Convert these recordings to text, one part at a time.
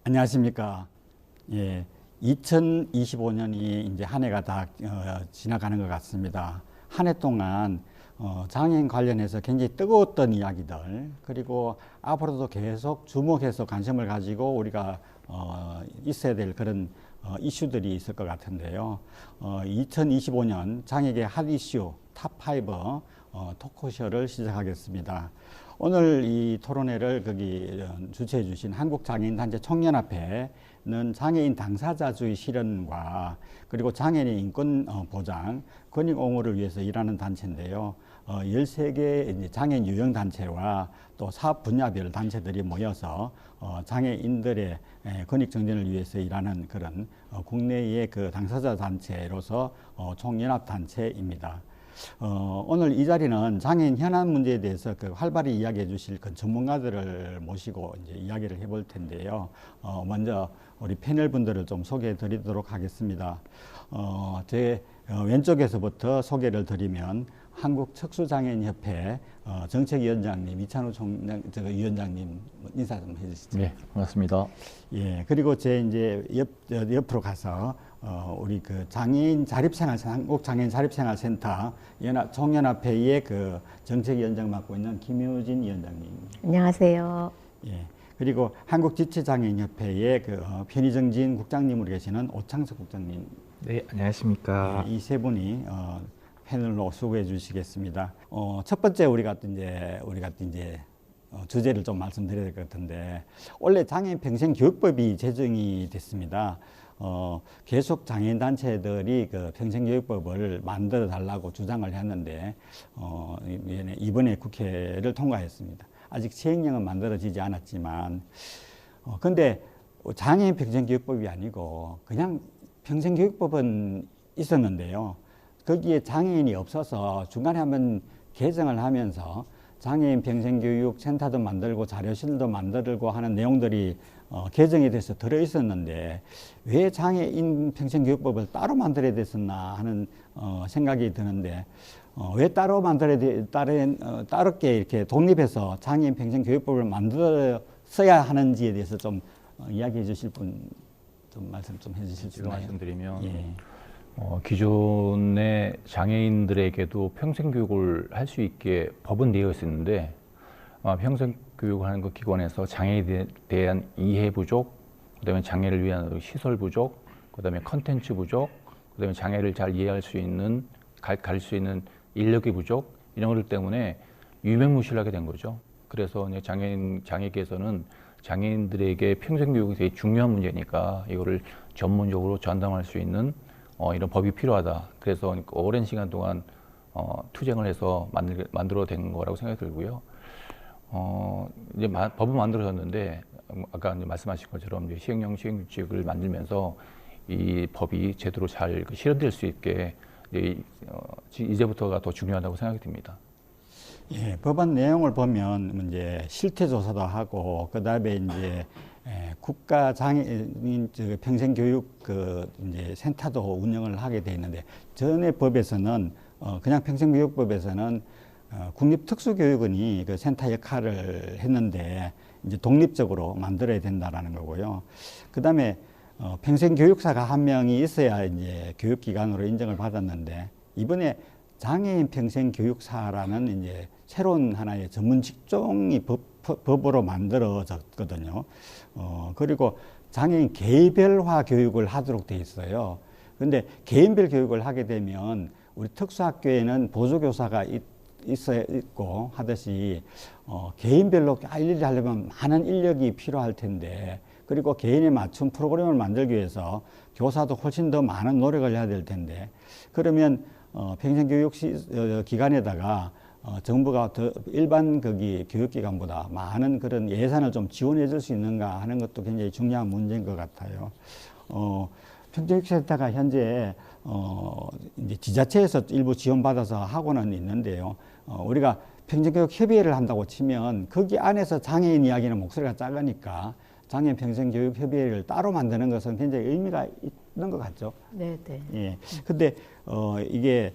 안녕하십니까. 예, 2025년이 이제 한 해가 다 지나가는 것 같습니다. 한 해 동안 장애인 관련해서 굉장히 뜨거웠던 이야기들, 그리고 앞으로도 계속 주목해서 관심을 가지고 우리가 있어야 될 그런 이슈들이 있을 것 같은데요. 2025년 장애계 핫 이슈 탑5 토크쇼를 시작하겠습니다. 오늘 이 토론회를 거기 주최해 주신 한국장애인단체 총연합회는 장애인 당사자주의 실현과 그리고 장애인의 인권 보장, 권익 옹호를 위해서 일하는 단체인데요. 13개 장애인 유형 단체와 또 사업 분야별 단체들이 모여서 장애인들의 권익 정진을 위해서 일하는 그런 국내의 그 당사자 단체로서 총연합 단체입니다. 오늘 이 자리는 장애인 현안 문제에 대해서 활발히 이야기해 주실 그 전문가들을 모시고 이제 이야기를 해볼 텐데요. 먼저 우리 패널 분들을 좀 소개해 드리도록 하겠습니다. 제 왼쪽에서부터 소개를 드리면 한국척수장애인협회 정책위원장님 이찬우 위원장님 인사 좀 해주시죠. 네, 반갑습니다. 예, 그리고 제 이제 옆으로 가서 우리 그 장애인 자립생활 한국 장애인 자립생활센터 총연합회의 그 정책위원장 맡고 있는 김효진 위원장님. 안녕하세요. 예, 그리고 한국지체장애인협회의 그 편의정진 국장님으로 계시는 오창석 국장님. 네, 안녕하십니까. 이 세 분이 패널로 수고해 주시겠습니다. 첫 번째 우리가 이제 주제를 좀 말씀드려야 될 것 같은데, 원래 장애인 평생교육법이 제정이 됐습니다. 계속 장애인 단체들이 그 평생교육법을 만들어 달라고 주장을 했는데, 이번에 국회를 통과했습니다. 아직 시행령은 만들어지지 않았지만, 근데 장애인 평생교육법이 아니고 그냥 평생교육법은 있었는데요. 거기에 장애인이 없어서 중간에 한번 개정을 하면서 장애인 평생교육 센터도 만들고 자료실도 만들고 하는 내용들이 개정이 돼서 들어 있었는데 왜 장애인 평생교육법을 따로 만들어야 됐었나 하는 생각이 드는데 왜 따로 따롭게 이렇게 독립해서 장애인 평생교육법을 만들어야 하는지에 대해서 좀 이야기해 주실 분 좀 말씀 좀 해주실 수 있나요? 말씀드리면 예. 기존의 장애인들에게도 평생교육을 할 수 있게 법은 되어 있었는데 평생교육을 하는 그 기관에서 장애에 대한 이해 부족, 그다음에 장애를 위한 시설 부족, 그다음에 컨텐츠 부족, 그다음에 장애를 잘 이해할 수 있는 갈 수 있는 인력의 부족 이런 것들 때문에 유명무실하게 된 거죠. 그래서 이제 장애계에서는 장애인들에게 평생교육이 되게 중요한 문제니까 이거를 전문적으로 전담할 수 있는 이런 법이 필요하다. 그래서 오랜 시간 동안 투쟁을 해서 만들어낸 거라고 생각이 들고요. 이제 법은 만들어졌는데 아까 이제 말씀하신 것처럼 이제 시행령 시행규칙을 만들면서 이 법이 제대로 잘 실현될 수 있게 이제부터가 더 중요하다고 생각이 듭니다. 예, 법안 내용을 보면 이제 실태 조사도 하고 그다음에 이제 국가 장애인 평생교육 그 이제 센터도 운영을 하게 돼 있는데 전에 법에서는 그냥 평생교육법에서는 국립특수교육원이 그 센터 역할을 했는데 이제 독립적으로 만들어야 된다라는 거고요. 그다음에 평생교육사가 한 명이 있어야 이제 교육기관으로 인정을 받았는데 이번에 장애인 평생교육사라는 이제 새로운 하나의 전문 직종이 법으로 만들어졌거든요. 그리고 장애인 개별화 교육을 하도록 돼 있어요. 근데 개인별 교육을 하게 되면 우리 특수학교에는 보조교사가 있고 하듯이 개인별로 일일이 하려면 많은 인력이 필요할 텐데 그리고 개인에 맞춘 프로그램을 만들기 위해서 교사도 훨씬 더 많은 노력을 해야 될 텐데 그러면 평생교육 기관에다가 정부가 더 일반 교육기관보다 많은 그런 예산을 좀 지원해 줄 수 있는가 하는 것도 굉장히 중요한 문제인 것 같아요. 평생교육센터가 현재 이제 지자체에서 일부 지원받아서 하고는 있는데요. 우리가 평생교육협의회를 한다고 치면 거기 안에서 장애인 이야기는 목소리가 작으니까 장애인 평생교육협의회를 따로 만드는 것은 굉장히 의미가 있는 것 같죠. 네, 네. 예. 근데 이게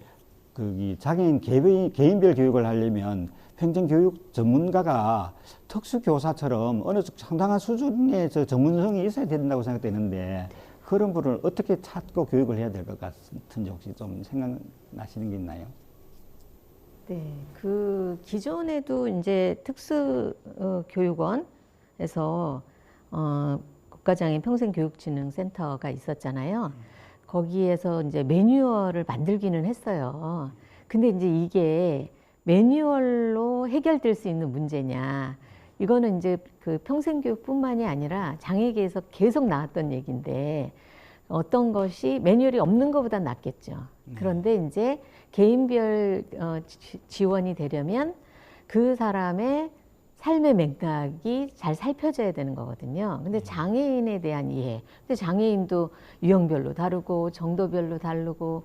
장애인 개인별 교육을 하려면 행정교육 전문가가 특수교사처럼 어느 상당한 수준의 저 전문성이 있어야 된다고 생각되는데 그런 분을 어떻게 찾고 교육을 해야 될 것 같은지 혹시 좀 생각나시는 게 있나요? 네, 그 기존에도 이제 특수교육원에서 국가장애인 평생교육진흥센터가 있었잖아요. 거기에서 이제 매뉴얼을 만들기는 했어요. 근데 이제 이게 매뉴얼로 해결될 수 있는 문제냐? 이거는 이제 그 평생교육뿐만이 아니라 장애계에서 계속 나왔던 얘기인데 어떤 것이 매뉴얼이 없는 것보다 낫겠죠. 그런데 이제 개인별 지원이 되려면 그 사람의 삶의 맥락이 잘 살펴져야 되는 거거든요. 근데 장애인에 대한 이해. 근데 장애인도 유형별로 다르고 정도별로 다르고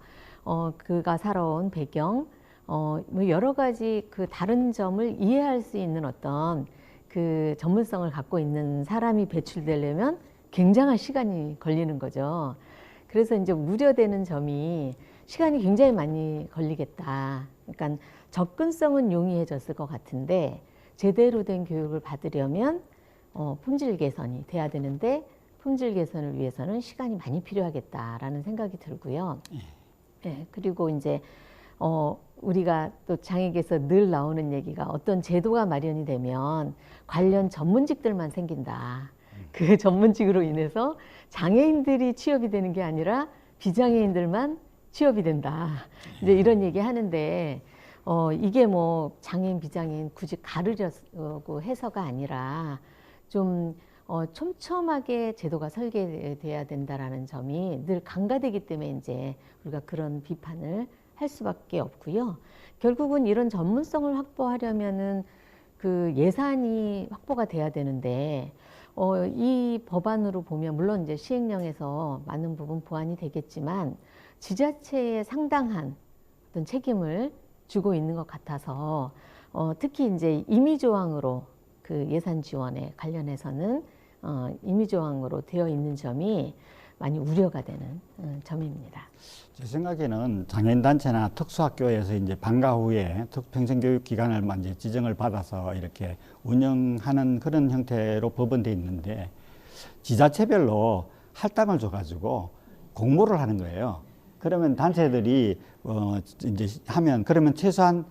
그가 살아온 배경, 뭐 여러 가지 그 다른 점을 이해할 수 있는 어떤 그 전문성을 갖고 있는 사람이 배출되려면 굉장한 시간이 걸리는 거죠. 그래서 이제 우려되는 점이 시간이 굉장히 많이 걸리겠다. 그러니까 접근성은 용이해졌을 것 같은데 제대로 된 교육을 받으려면 품질 개선이 돼야 되는데 품질 개선을 위해서는 시간이 많이 필요하겠다라는 생각이 들고요. 네, 그리고 이제 우리가 또 장애계에서 늘 나오는 얘기가 어떤 제도가 마련이 되면 관련 전문직들만 생긴다. 그 전문직으로 인해서 장애인들이 취업이 되는 게 아니라 비장애인들만 취업이 된다. 이제 이런 얘기 하는데 이게 뭐 장애인, 비장애인 굳이 가르려고 해서가 아니라 좀 촘촘하게 제도가 설계돼야 된다라는 점이 늘 강화되기 때문에 이제 우리가 그런 비판을 할 수밖에 없고요. 결국은 이런 전문성을 확보하려면은 그 예산이 확보가 돼야 되는데 이 법안으로 보면 물론 이제 시행령에서 많은 부분 보완이 되겠지만 지자체에 상당한 어떤 책임을 주고 있는 것 같아서 특히 이제 임의조항으로 그 예산 지원에 관련해서는 임의조항으로 되어 있는 점이 많이 우려가 되는 점입니다. 제 생각에는 장애인단체나 특수학교에서 이제 방과 후에 평생교육기관을 이제 지정을 받아서 이렇게 운영하는 그런 형태로 법원돼 있는데 지자체별로 할당을 줘가지고 공모를 하는 거예요. 그러면 단체들이 이제 하면 그러면 최소한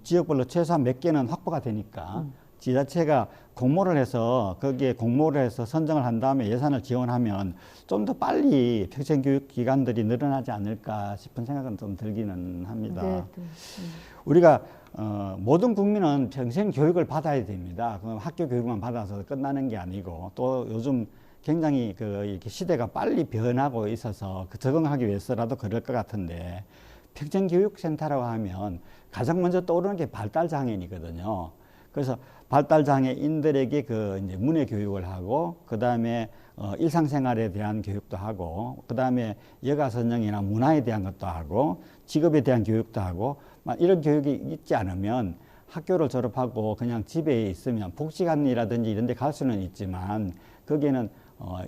지역별로 최소한 몇 개는 확보가 되니까 지자체가 공모를 해서 거기에 공모를 해서 선정을 한 다음에 예산을 지원하면 좀 더 빨리 평생교육 기관들이 늘어나지 않을까 싶은 생각은 좀 들기는 합니다. 네, 우리가 모든 국민은 평생 교육을 받아야 됩니다. 그럼 학교 교육만 받아서 끝나는 게 아니고 또 요즘 굉장히 이렇게 시대가 빨리 변하고 있어서 적응하기 위해서라도 그럴 것 같은데 평생교육센터라고 하면 가장 먼저 떠오르는 게 발달장애인이거든요. 그래서 발달장애인들에게 이제 문해 교육을 하고, 그 다음에 일상생활에 대한 교육도 하고, 그 다음에 여가선정이나 문화에 대한 것도 하고, 직업에 대한 교육도 하고, 이런 교육이 있지 않으면 학교를 졸업하고 그냥 집에 있으면 복지관이라든지 이런 데 갈 수는 있지만, 거기에는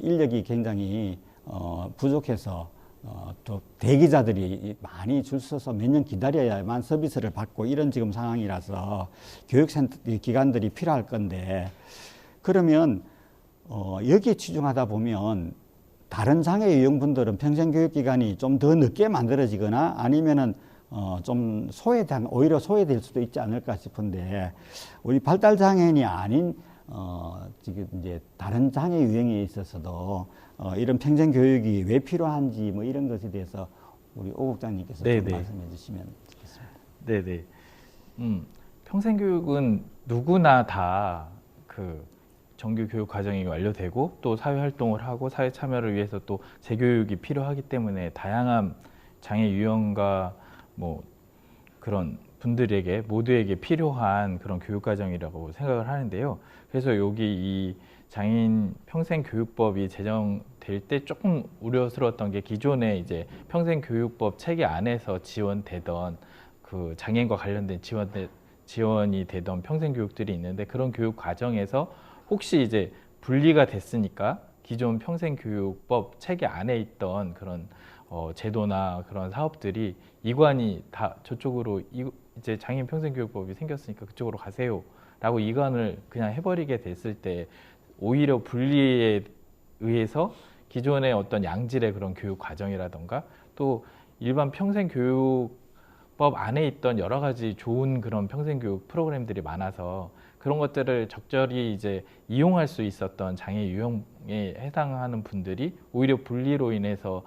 인력이 굉장히 부족해서 또 대기자들이 많이 줄 서서 몇 년 기다려야만 서비스를 받고 이런 지금 상황이라서 교육센터 기관들이 필요할 건데 그러면 여기에 치중하다 보면 다른 장애 유형분들은 평생교육기관이 좀 더 늦게 만들어지거나 아니면은 좀 오히려 소외될 수도 있지 않을까 싶은데 우리 발달장애인이 아닌 지금 이제 다른 장애 유형에 있어서도 이런 평생 교육이 왜 필요한지 뭐 이런 것에 대해서 우리 오 국장님께서 좀 말씀해 주시면 좋겠습니다. 네네. 평생 교육은 누구나 다 그 정규 교육 과정이 완료되고 또 사회 활동을 하고 사회 참여를 위해서 또 재교육이 필요하기 때문에 다양한 장애 유형과 뭐 그런 분들에게 모두에게 필요한 그런 교육 과정이라고 생각을 하는데요. 그래서 여기 이 장애인 평생교육법이 제정될 때 조금 우려스러웠던 게 기존에 이제 평생교육법 체계 안에서 지원되던 그 장애인과 관련된 지원이 되던 평생교육들이 있는데 그런 교육 과정에서 혹시 이제 분리가 됐으니까 기존 평생교육법 체계 안에 있던 그런 제도나 그런 사업들이 이관이 다 저쪽으로 이제 장애인 평생교육법이 생겼으니까 그쪽으로 가세요라고 이관을 그냥 해버리게 됐을 때 오히려 분리에 의해서 기존의 어떤 양질의 그런 교육 과정이라던가 또 일반 평생교육법 안에 있던 여러 가지 좋은 그런 평생교육 프로그램들이 많아서 그런 것들을 적절히 이제 이용할 수 있었던 장애 유형에 해당하는 분들이 오히려 분리로 인해서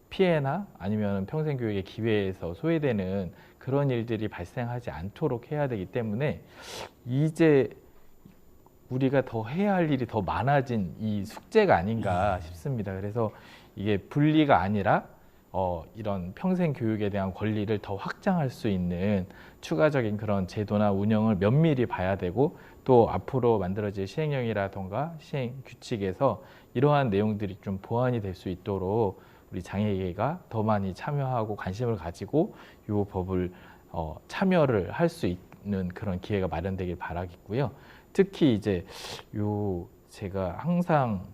피해나 아니면 평생교육의 기회에서 소외되는 그런 일들이 발생하지 않도록 해야 되기 때문에 이제 우리가 더 해야 할 일이 더 많아진 이 숙제가 아닌가 싶습니다. 그래서 이게 분리가 아니라 이런 평생 교육에 대한 권리를 더 확장할 수 있는 추가적인 그런 제도나 운영을 면밀히 봐야 되고 또 앞으로 만들어질 시행령이라던가 시행 규칙에서 이러한 내용들이 좀 보완이 될 수 있도록 우리 장애계가 더 많이 참여하고 관심을 가지고 이 법을 참여를 할 수 있는 그런 기회가 마련되길 바라겠고요. 특히 이제 제가 항상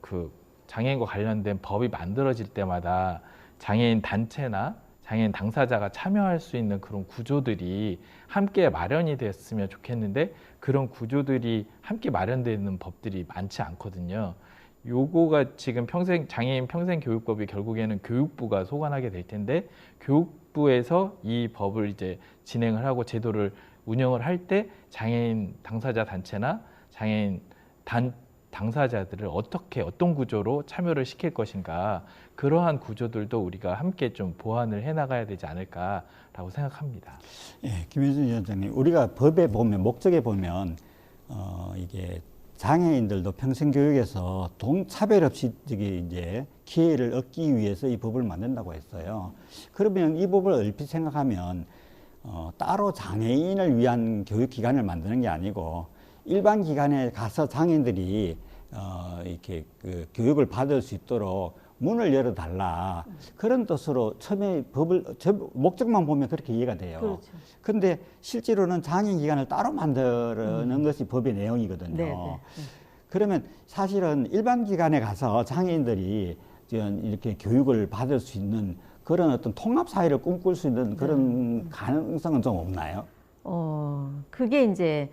그 장애인과 관련된 법이 만들어질 때마다 장애인 단체나 장애인 당사자가 참여할 수 있는 그런 구조들이 함께 마련이 됐으면 좋겠는데 그런 구조들이 함께 마련되는 법들이 많지 않거든요. 요거가 지금 장애인 평생교육법이 결국에는 교육부가 소관하게 될 텐데 교육부에서 이 법을 이제 진행을 하고 제도를 운영을 할 때 장애인 당사자 단체나 장애인 당사자들을 어떤 구조로 참여를 시킬 것인가 그러한 구조들도 우리가 함께 좀 보완을 해나가야 되지 않을까라고 생각합니다. 예, 김현준 위원장님, 우리가 법에 보면 목적에 보면 이게 장애인들도 평생교육에서 동차별 없이 이제 기회를 얻기 위해서 이 법을 만든다고 했어요. 그러면 이 법을 얼핏 생각하면 따로 장애인을 위한 교육기관을 만드는 게 아니고 일반 기관에 가서 장애인들이 이렇게 그 교육을 받을 수 있도록 문을 열어달라 그런 뜻으로 처음에 법을 목적만 보면 그렇게 이해가 돼요. 그렇죠. 근데 실제로는 장애인 기관을 따로 만드는 것이 법의 내용이거든요. 네, 네. 그러면 사실은 일반 기관에 가서 장애인들이 이렇게 교육을 받을 수 있는 그런 어떤 통합 사회를 꿈꿀 수 있는 그런 가능성은 좀 없나요? 그게 이제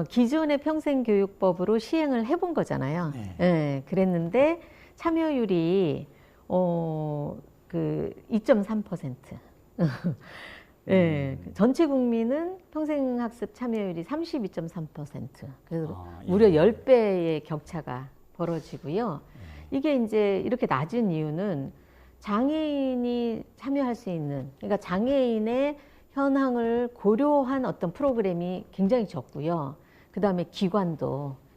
기존의 평생교육법으로 시행을 해본 거잖아요. 네. 예, 그랬는데 참여율이 그 2.3%. 예, 전체 국민은 평생학습 참여율이 32.3%. 그래서 예. 무려 10배의 격차가 벌어지고요. 이게 이제 이렇게 낮은 이유는 장애인이 참여할 수 있는, 그러니까 장애인의 현황을 고려한 어떤 프로그램이 굉장히 적고요. 그 다음에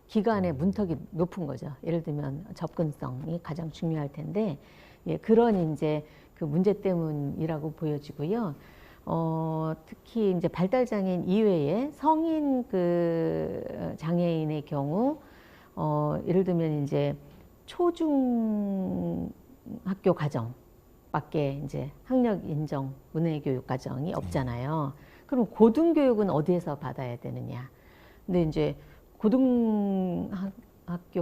기관의 문턱이 높은 거죠. 예를 들면 접근성이 가장 중요할 텐데, 예, 그런 이제 그 문제 때문이라고 보여지고요. 특히 이제 발달장애인 이외에 성인 그 장애인의 경우, 예를 들면 이제 초중 학교 과정밖에 이제 학력 인정 문해교육 과정이 없잖아요. 그럼 고등교육은 어디에서 받아야 되느냐? 근데 이제 고등학교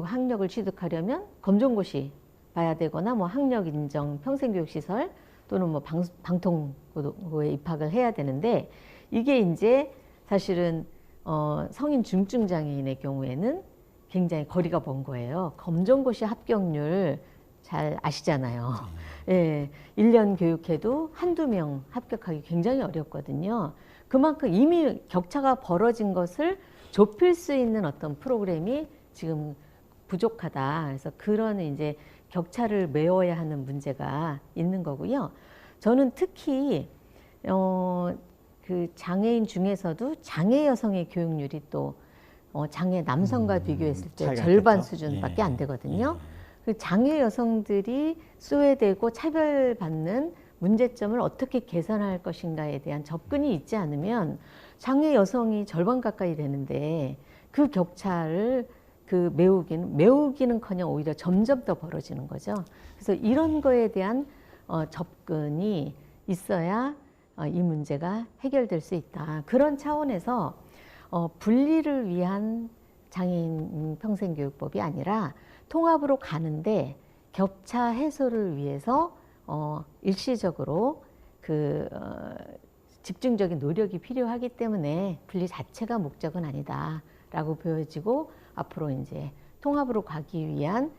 학력을 취득하려면 검정고시 봐야 되거나 뭐 학력 인정 평생교육시설 또는 뭐 방통고에 입학을 해야 되는데 이게 이제 사실은 성인 중증 장애인의 경우에는 굉장히 거리가 먼 거예요. 검정고시 합격률 잘 아시잖아요. 예, 1년 교육해도 한두 명 합격하기 굉장히 어렵거든요. 그만큼 이미 격차가 벌어진 것을 좁힐 수 있는 어떤 프로그램이 지금 부족하다. 그래서 그런 이제 격차를 메워야 하는 문제가 있는 거고요. 저는 특히 그 장애인 중에서도 장애 여성의 교육률이 또 장애 남성과 비교했을 때 절반 있겠죠? 수준밖에 예. 안 되거든요. 그 장애 여성들이 소외되고 차별받는 문제점을 어떻게 개선할 것인가에 대한 접근이 있지 않으면 장애 여성이 절반 가까이 되는데 그 격차를 메우기는커녕 오히려 점점 더 벌어지는 거죠. 그래서 이런 거에 대한 접근이 있어야 이 문제가 해결될 수 있다. 그런 차원에서 분리를 위한 장애인 평생교육법이 아니라 통합으로 가는데 격차 해소를 위해서 일시적으로 그 집중적인 노력이 필요하기 때문에 분리 자체가 목적은 아니다라고 보여지고 앞으로 이제 통합으로 가기 위한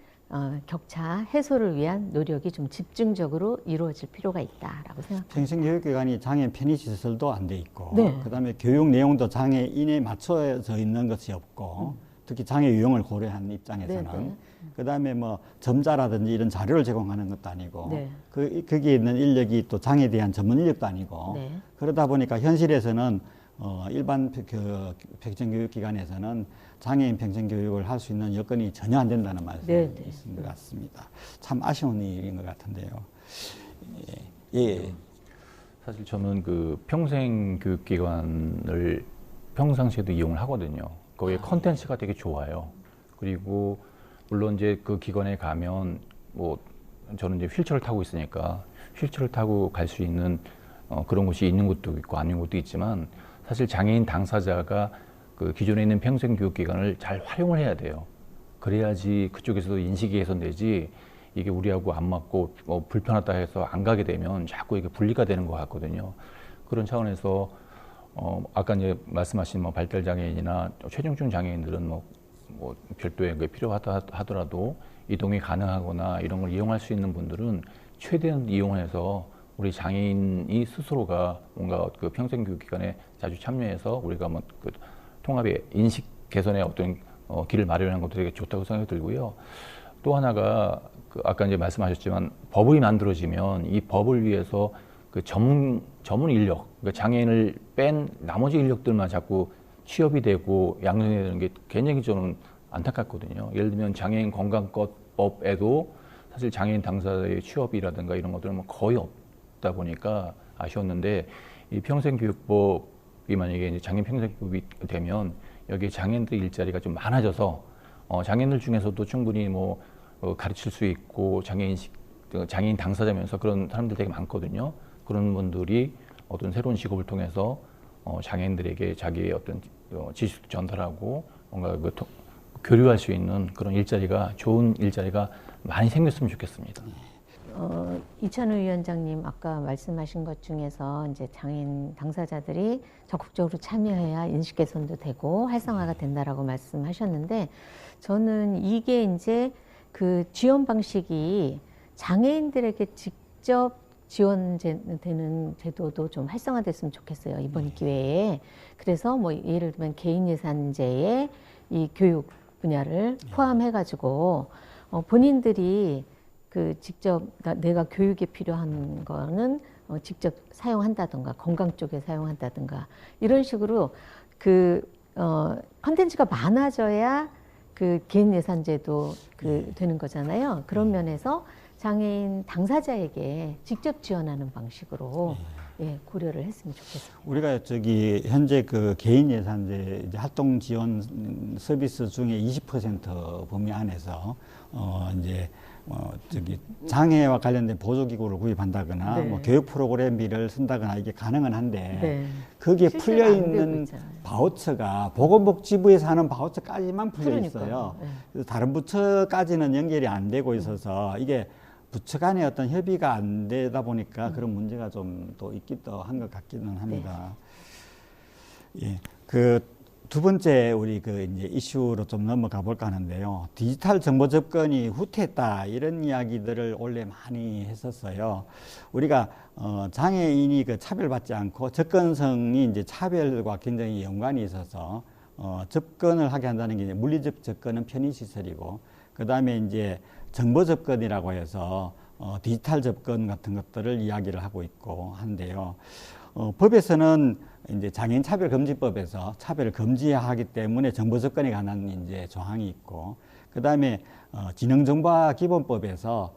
격차 해소를 위한 노력이 좀 집중적으로 이루어질 필요가 있다라고 생각합니다. 평생교육기관이 장애인 편의시설도 안 돼 있고, 네. 그다음에 교육 내용도 장애인에 맞춰져 있는 것이 없고, 특히 장애 유형을 고려한 입장에서는, 네, 네. 그다음에 뭐 점자라든지 이런 자료를 제공하는 것도 아니고, 네. 거기에 있는 인력이 또 장애에 대한 전문 인력도 아니고, 네. 그러다 보니까 현실에서는 일반 평생교육기관에서는 장애인 평생교육을 할 수 있는 여건이 전혀 안 된다는 말씀이 네, 네. 있는 것 같습니다. 참 아쉬운 일인 것 같은데요. 예. 사실 저는 그 평생교육기관을 평상시에도 이용을 하거든요. 거기에 컨텐츠가 되게 좋아요. 그리고 물론 이제 그 기관에 가면 뭐 저는 이제 휠체어를 타고 있으니까 휠체어를 타고 갈 수 있는 그런 곳이 있는 곳도 있고 아닌 곳도 있지만 사실 장애인 당사자가 그 기존에 있는 평생교육기관을 잘 활용을 해야 돼요. 그래야지 그쪽에서도 인식이 개선되지 이게 우리하고 안 맞고 불편하다 해서 안 가게 되면 자꾸 이게 분리가 되는 것 같거든요. 그런 차원에서 아까 이제 말씀하신 뭐 발달 장애인이나 최중증 장애인들은 뭐 별도의 게 필요하다 하더라도 이동이 가능하거나 이런 걸 이용할 수 있는 분들은 최대한 이용해서 우리 장애인이 스스로가 뭔가 그 평생교육기관에 자주 참여해서 우리가 뭐 그 통합의 인식 개선의 어떤 길을 마련하는 것도 되게 좋다고 생각이 들고요. 또 하나가 그 아까 이제 말씀하셨지만 법이 만들어지면 이 법을 위해서 그 전문 인력, 그러니까 장애인을 뺀 나머지 인력들만 자꾸 취업이 되고 양성이 되는 게 굉장히 저는 안타깝거든요. 예를 들면 장애인 건강법에도 사실 장애인 당사자의 취업이라든가 이런 것들은 뭐 거의 없다 보니까 아쉬웠는데 이 평생교육법이 만약에 이제 장애인 평생교육이 되면 여기에 장애인들 일자리가 좀 많아져서 장애인들 중에서도 충분히 뭐 가르칠 수 있고 장애인 당사자면서 그런 사람들 되게 많거든요. 그런 분들이 어떤 새로운 직업을 통해서 장애인들에게 자기의 어떤 지식도 전달하고 뭔가 교류할 수 있는 그런 일자리가 좋은 일자리가 많이 생겼으면 좋겠습니다. 이찬우 위원장님 아까 말씀하신 것 중에서 이제 장애인 당사자들이 적극적으로 참여해야 인식 개선도 되고 활성화가 된다라고 말씀하셨는데 저는 이게 이제 그 지원 방식이 장애인들에게 직접 지원되는 제도도 좀 활성화됐으면 좋겠어요. 이번 기회에. 그래서 뭐 예를 들면 개인 예산제에 이 교육 분야를 포함해가지고 본인들이 그 직접 내가 교육에 필요한 거는 직접 사용한다든가 건강 쪽에 사용한다든가 이런 식으로 그 컨텐츠가 많아져야 그 개인 예산제도 되는 거잖아요. 그런 면에서 장애인 당사자에게 직접 지원하는 방식으로 고려를 했으면 좋겠습니다. 우리가 현재 그 개인 예산제 이제 활동 지원 서비스 중에 20% 범위 안에서 이제 장애와 관련된 보조기구를 구입한다거나 네. 뭐 교육 프로그램비를 쓴다거나 이게 가능은 한데 네. 거기에 실제로 풀려 안 되고 있는 있잖아요. 바우처가 보건복지부에서 하는 바우처까지만 풀려 그러니까요. 있어요. 네. 그래서 다른 부처까지는 연결이 안 되고 있어서 이게 부처 간의 어떤 협의가 안 되다 보니까 그런 문제가 좀 또 있기도 한 것 같기는 합니다. 예. 두 번째 우리 이제 이슈로 좀 넘어가 볼까 하는데요. 디지털 정보 접근이 후퇴했다 이런 이야기들을 원래 많이 했었어요. 우리가 장애인이 차별받지 않고 접근성이 이제 차별과 굉장히 연관이 있어서 접근을 하게 한다는 게 이제 물리적 접근은 편의시설이고 그 다음에 이제 정보 접근이라고 해서 디지털 접근 같은 것들을 이야기를 하고 있고 한데요. 법에서는 이제 장애인 차별금지법에서 차별을 금지하기 때문에 정보 접근에 관한 이제 조항이 있고, 그 다음에 지능정보화 기본법에서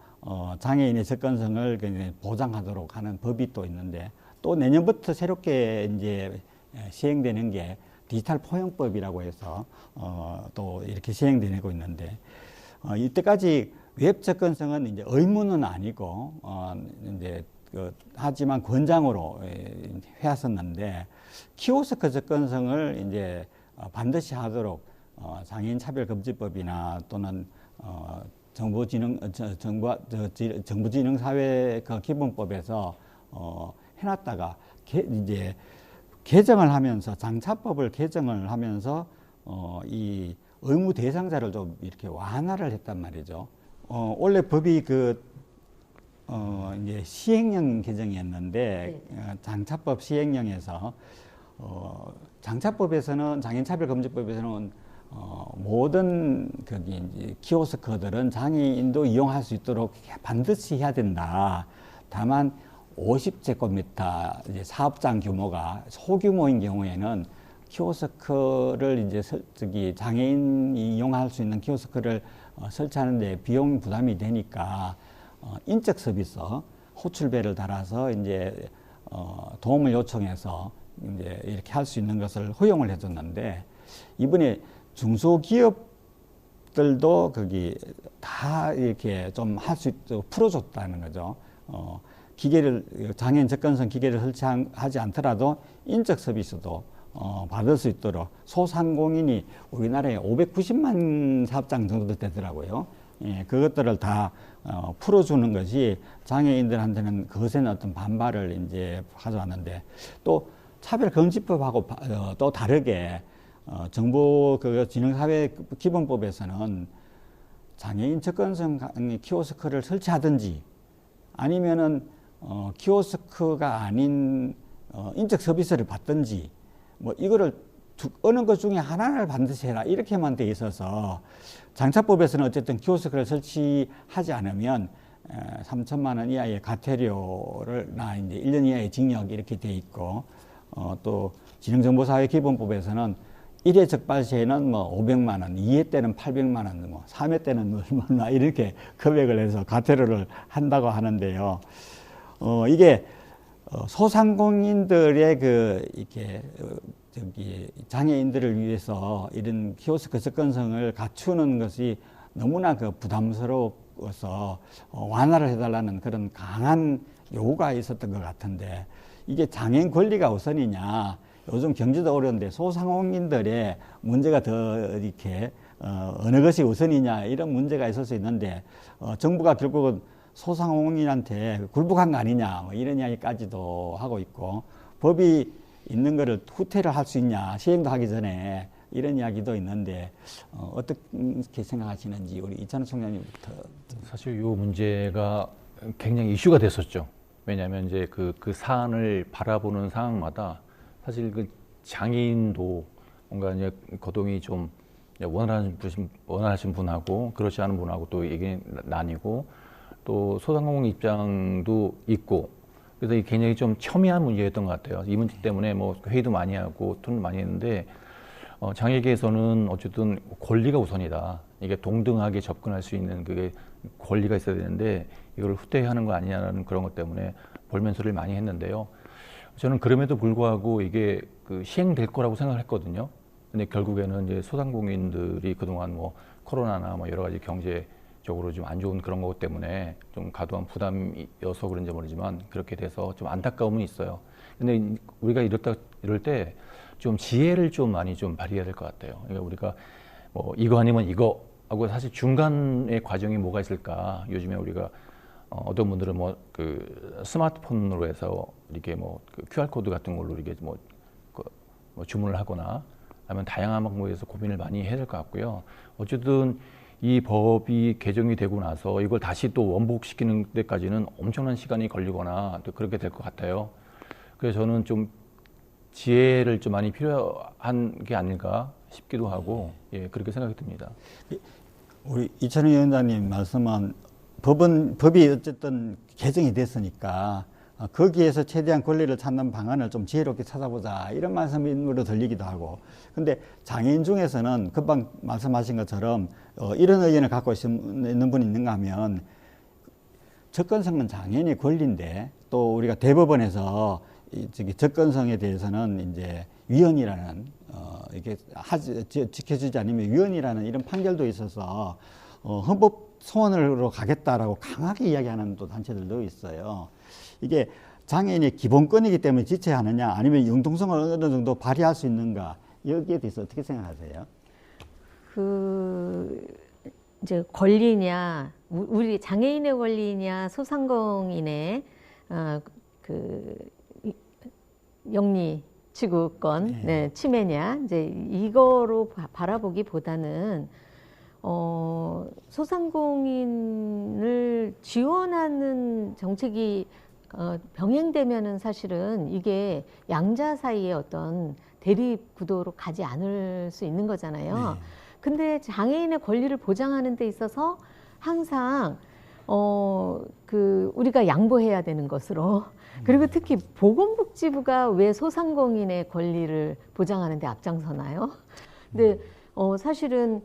장애인의 접근성을 보장하도록 하는 법이 또 있는데, 또 내년부터 새롭게 이제 시행되는 게 디지털 포용법이라고 해서 또 이렇게 시행되고 있는데, 이때까지 웹 접근성은 이제 의무는 아니고 이제 하지만 권장으로 해왔었는데 키오스크 접근성을 이제 반드시 하도록 장애인 차별금지법이나 또는 정보지능사회 기본법에서 해놨다가 이제 개정을 하면서 장차법을 개정을 하면서 이 의무 대상자를 좀 이렇게 완화를 했단 말이죠. 원래 법이 이제 시행령 개정이었는데 장차법 시행령에서 장차법에서는 장애인차별금지법에서는 모든 이제 키오스크들은 장애인도 이용할 수 있도록 반드시 해야 된다. 다만 50제곱미터 이제 사업장 규모가 소규모인 경우에는 키오스크를 이제 장애인이 이용할 수 있는 키오스크를 설치하는데 비용 부담이 되니까 인적 서비스 호출배를 달아서 이제 도움을 요청해서 이제 이렇게 할 수 있는 것을 허용을 해줬는데 이번에 중소기업들도 거기 다 이렇게 좀 할 수 있도록 풀어줬다는 거죠. 장애인 접근성 기계를 설치하지 않더라도 인적 서비스도 받을 수 있도록 소상공인이 우리나라에 590만 사업장 정도 되더라고요. 예, 그것들을 다 풀어주는 것이 장애인들한테는 거센 어떤 반발을 이제 가져왔는데 또 차별금지법하고 또 다르게 정부 진흥사회기본법에서는 장애인 접근성 키오스크를 설치하든지 아니면은 키오스크가 아닌 인적 서비스를 받든지 뭐 이거를 어느 것 중에 하나를 반드시 해라 이렇게만 돼 있어서 장차법에서는 어쨌든 키오스크를 설치하지 않으면 3천만 원 이하의 과태료를 이제 1년 이하의 징역 이렇게 돼 있고 또 진흥정보사회기본법에서는 1회 적발 시에는 뭐 500만 원, 2회 때는 800만 원, 뭐 3회 때는 얼마나 이렇게 금액을 해서 과태료를 한다고 하는데요. 이게 소상공인들의 이렇게 장애인들을 위해서 이런 키오스크 접근성을 갖추는 것이 너무나 부담스러워서 완화를 해달라는 그런 강한 요구가 있었던 것 같은데 이게 장애인 권리가 우선이냐 요즘 경제도 어려운데 소상공인들의 문제가 더 이렇게 어느 것이 우선이냐 이런 문제가 있을 수 있는데 정부가 결국은 소상공인한테 굴복한 거 아니냐 뭐 이런 이야기까지도 하고 있고 법이 있는 거를 후퇴를 할 수 있냐 시행도 하기 전에 이런 이야기도 있는데 어떻게 생각하시는지 우리 이찬호 총장님부터. 사실 이 문제가 굉장히 이슈가 됐었죠. 왜냐하면 이제 그 사안을 바라보는 상황마다 사실 그 장애인도 뭔가 이제 거동이 좀 원하시는 분하고 그렇지 않은 분하고 또 얘기 나뉘고 또 소상공인 입장도 있고 그래서 이게 굉장히 좀 첨예한 문제였던 것 같아요. 이 문제 때문에 뭐 회의도 많이 하고 토론도 많이 했는데 장애계에서는 어쨌든 권리가 우선이다. 이게 동등하게 접근할 수 있는 그게 권리가 있어야 되는데 이걸 후퇴하는 거 아니냐는 그런 것 때문에 볼멘소리를 많이 했는데요. 저는 그럼에도 불구하고 이게 시행될 거라고 생각을 했거든요. 근데 결국에는 이제 소상공인들이 그동안 뭐 코로나나 뭐 여러 가지 경제적으로 좀 안 좋은 그런 것 때문에 좀 과도한 부담이어서 그런지 모르지만 그렇게 돼서 좀 안타까움은 있어요. 근데 우리가 이럴 때 좀 지혜를 좀 많이 좀 발휘해야 될 것 같아요. 그러니까 우리가 뭐 이거 아니면 이거 하고 사실 중간의 과정이 뭐가 있을까? 요즘에 우리가 어떤 분들은 뭐 스마트폰으로 해서 이렇게 뭐 QR 코드 같은 걸로 이렇게 뭐 주문을 하거나 아니면 다양한 방법에서 고민을 많이 해야 될 것 같고요. 어쨌든 이 법이 개정이 되고 나서 이걸 다시 또 원복시키는 데까지는 엄청난 시간이 걸리거나 또 그렇게 될 것 같아요. 그래서 저는 좀 지혜를 좀 많이 필요한 게 아닐까 싶기도 하고 예, 그렇게 생각이 듭니다. 우리 이찬호 위원장님 말씀은 법이 어쨌든 개정이 됐으니까 거기에서 최대한 권리를 찾는 방안을 좀 지혜롭게 찾아보자 이런 말씀으로 들리기도 하고 근데 장애인 중에서는 금방 말씀하신 것처럼 이런 의견을 갖고 있는 분이 있는가 하면 접근성은 장애인의 권리인데 또 우리가 대법원에서 접근성에 대해서는 이제 위헌이라는 이게 지켜주지 않으면 위헌이라는 이런 판결도 있어서 헌법 소원으로 가겠다라고 강하게 이야기하는 또 단체들도 있어요. 이게 장애인의 기본권이기 때문에 지체하느냐 아니면 융통성을 어느 정도 발휘할 수 있는가 여기에 대해서 어떻게 생각하세요? 이제 권리냐 우리 장애인의 권리냐 소상공인의 영리 치구권, 네, 치매냐 이제 이거로 바라보기보다는 소상공인을 지원하는 정책이 병행되면은 사실은 이게 양자 사이의 어떤 대립 구도로 가지 않을 수 있는 거잖아요. 네. 근데 장애인의 권리를 보장하는 데 있어서 항상 우리가 양보해야 되는 것으로 그리고 특히 보건복지부가 왜 소상공인의 권리를 보장하는 데 앞장서나요? 근데 사실은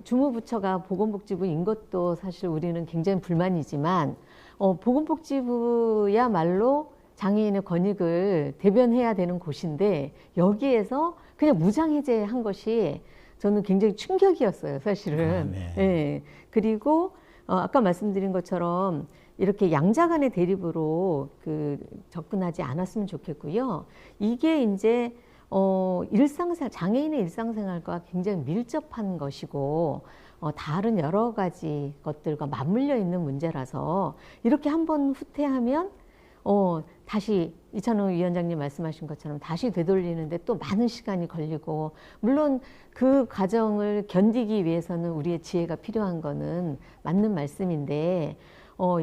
주무부처가 보건복지부인 것도 사실 우리는 굉장히 불만이지만 보건복지부야말로 장애인의 권익을 대변해야 되는 곳인데 여기에서 그냥 무장해제한 것이 저는 굉장히 충격이었어요, 사실은. 네. 예. 그리고 아까 말씀드린 것처럼 이렇게 양자 간의 대립으로 접근하지 않았으면 좋겠고요. 이게 이제 장애인의 일상생활과 굉장히 밀접한 것이고 다른 여러 가지 것들과 맞물려 있는 문제라서 이렇게 한번 후퇴하면 다시 이찬호 위원장님 말씀하신 것처럼 다시 되돌리는데 또 많은 시간이 걸리고 물론 그 과정을 견디기 위해서는 우리의 지혜가 필요한 거는 맞는 말씀인데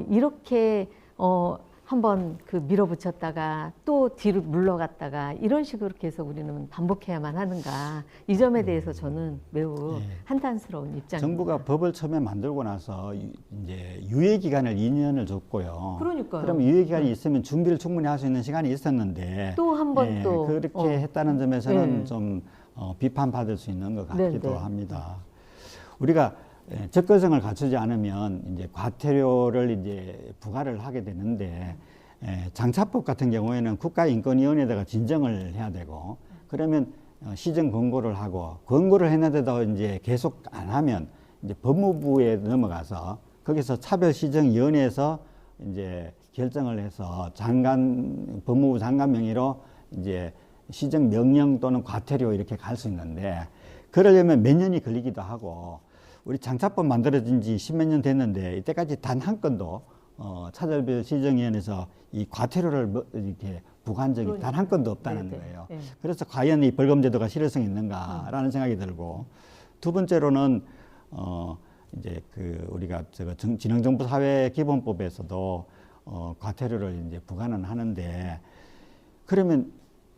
이렇게 한번 밀어붙였다가 또 뒤로 물러갔다가 이런 식으로 계속 우리는 반복해야만 하는가 이 점에 대해서 저는 매우 한탄스러운 입장입니다. 정부가 법을 처음에 만들고 나서 이제 유예 기간을 2년을 줬고요. 그러니까요. 그럼 유예 기간이 있으면 준비를 충분히 할 수 있는 시간이 있었는데 또 한 번 또 그렇게 했다는 점에서는 좀 비판받을 수 있는 것 같기도 네. 합니다. 우리가 접근성을 갖추지 않으면 이제 과태료를 이제 부과를 하게 되는데 장차법 같은 경우에는 국가인권위원회에다가 진정을 해야 되고 그러면 시정 권고를 하고 권고를 했는데도 이제 계속 안 하면 이제 법무부에 넘어가서 거기서 차별시정위원회에서 이제 결정을 해서 법무부 장관 명의로 이제 시정 명령 또는 과태료 이렇게 갈 수 있는데 그러려면 몇 년이 걸리기도 하고 우리 장차법 만들어진 지 10몇 년 됐는데 이때까지 단 한 건도 차별별 시정위원회에서 이 과태료를 이렇게 부과한 적이 단 한 건도 없다는 거예요. 그래서 과연 이 벌금제도가 실효성이 있는가라는 생각이 들고 두 번째로는 이제 우리가 지능정보사회기본법에서도 과태료를 이제 부과는 하는데 그러면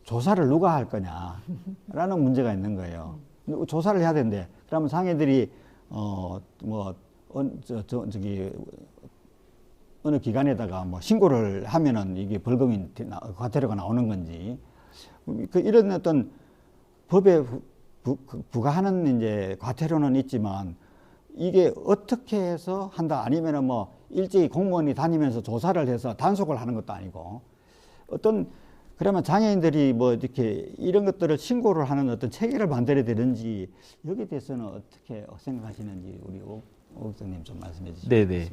조사를 누가 할 거냐라는 문제가 있는 거예요. 조사를 해야 되는데 그러면 장애들이 어느 기관에다가 신고를 하면은 이게 벌금이 과태료가 나오는 건지 이런 어떤 법에 부과하는 이제 과태료는 있지만 이게 어떻게 해서 한다 아니면은 일제히 공무원이 다니면서 조사를 해서 단속을 하는 것도 아니고 그러면 장애인들이 이렇게 이런 것들을 신고를 하는 어떤 체계를 만들어야 되는지 여기에 대해서는 어떻게 생각하시는지 우리 오 국장님 좀 말씀해 주시죠. 네네.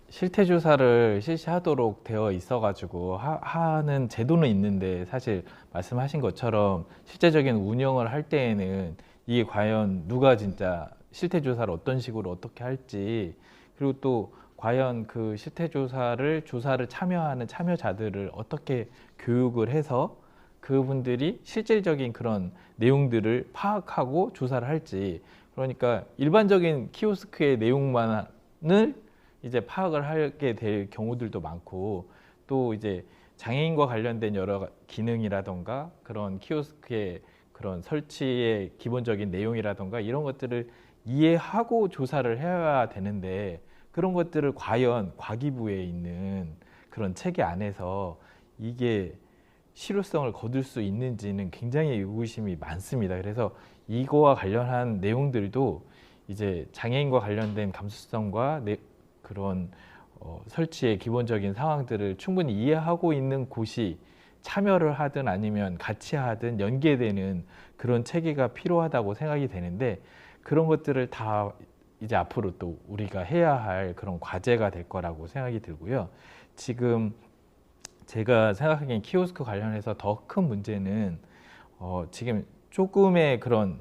실태 조사를 실시하도록 되어 있어가지고 하는 제도는 있는데 사실 말씀하신 것처럼 실제적인 운영을 할 때에는 이게 과연 누가 진짜 실태 조사를 어떤 식으로 어떻게 할지 그리고 또 과연 그 실태 조사를 참여하는 참여자들을 어떻게 교육을 해서 그분들이 실질적인 그런 내용들을 파악하고 조사를 할지 그러니까 일반적인 키오스크의 내용만을 이제 파악을 하게 될 경우들도 많고 또 이제 장애인과 관련된 여러 기능이라던가 그런 키오스크의 그런 설치의 기본적인 내용이라던가 이런 것들을 이해하고 조사를 해야 되는데 그런 것들을 과연 과기부에 있는 그런 체계 안에서 이게 실효성을 거둘 수 있는지는 굉장히 의구심이 많습니다. 그래서 이거와 관련한 내용들도 이제 장애인과 관련된 감수성과 그런 설치의 기본적인 상황들을 충분히 이해하고 있는 곳이 참여를 하든 아니면 같이 하든 연계되는 그런 체계가 필요하다고 생각이 되는데 그런 것들을 다 이제 앞으로 또 우리가 해야 할 그런 과제가 될 거라고 생각이 들고요. 지금 제가 생각하기엔 키오스크 관련해서 더 큰 문제는 지금 조금의 그런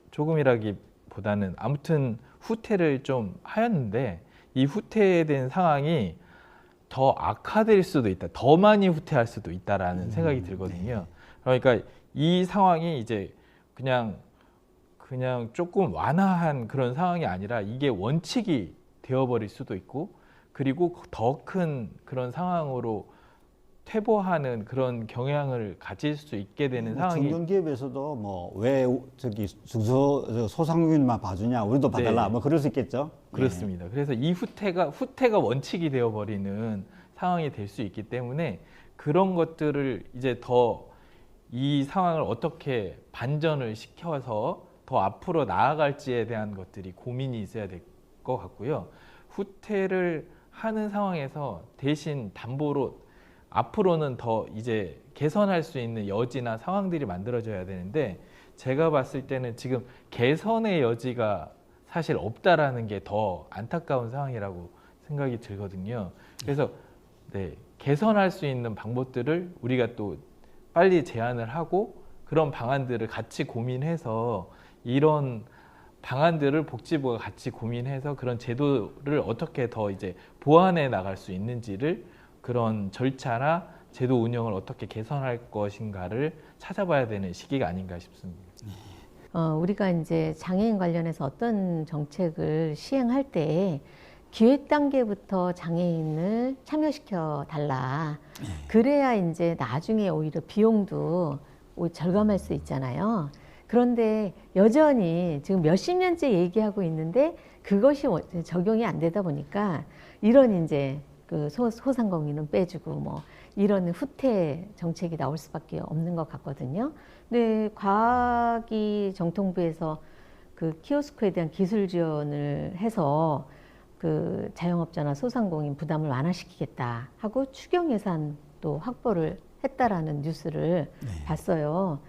조금이라기보다는 아무튼 후퇴를 좀 하였는데 이 후퇴된 상황이 더 악화될 수도 있다, 더 많이 후퇴할 수도 있다라는 생각이 들거든요. 그러니까 이 상황이 이제 그냥 조금 완화한 그런 상황이 아니라 이게 원칙이 되어버릴 수도 있고, 그리고 더 큰 그런 상황으로 퇴보하는 그런 경향을 가질 수 있게 되는 상황이. 중견기업에서도 뭐 왜 저기 소상공인만 봐주냐, 우리도 봐달라, 네. 뭐 그럴 수 있겠죠. 그렇습니다. 그래서 이 후퇴가 원칙이 되어버리는 상황이 될 수 있기 때문에 그런 것들을 이제 더 이 상황을 어떻게 반전을 시켜서 더 앞으로 나아갈지에 대한 것들이 고민이 있어야 될 것 같고요. 후퇴를 하는 상황에서 대신 담보로 앞으로는 더 이제 개선할 수 있는 여지나 상황들이 만들어져야 되는데, 제가 봤을 때는 지금 개선의 여지가 사실 없다라는 게 더 안타까운 상황이라고 생각이 들거든요. 그래서 네, 개선할 수 있는 방법들을 우리가 또 빨리 제안을 하고 그런 방안들을 같이 고민해서, 이런 방안들을 복지부가 같이 고민해서 그런 제도를 어떻게 더 이제 보완해 나갈 수 있는지를, 그런 절차나 제도 운영을 어떻게 개선할 것인가를 찾아봐야 되는 시기가 아닌가 싶습니다. 우리가 이제 장애인 관련해서 어떤 정책을 시행할 때 기획 단계부터 장애인을 참여시켜 달라. 그래야 이제 나중에 오히려 비용도 절감할 수 있잖아요. 그런데 여전히 지금 몇십 년째 얘기하고 있는데 그것이 적용이 안 되다 보니까 이런 이제 그 소상공인은 빼주고 뭐 이런 후퇴 정책이 나올 수밖에 없는 것 같거든요. 근데 과학기정통부에서 그 키오스크에 대한 기술 지원을 해서 그 자영업자나 소상공인 부담을 완화시키겠다 하고 추경 예산도 확보를 했다라는 뉴스를 봤어요.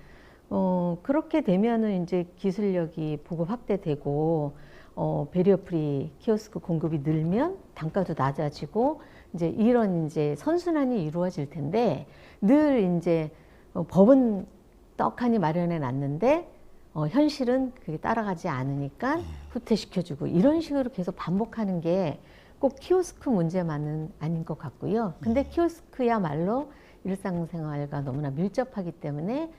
그렇게 되면은 이제 기술력이 보급 확대되고 배리어 프리 키오스크 공급이 늘면 단가도 낮아지고 이제 이런 이제 선순환이 이루어질 텐데, 늘 이제 법은 떡하니 마련해 놨는데 현실은 그게 따라가지 않으니까 후퇴시켜주고, 이런 식으로 계속 반복하는 게 꼭 키오스크 문제만은 아닌 것 같고요. 근데 키오스크야말로 일상생활과 너무나 밀접하기 때문에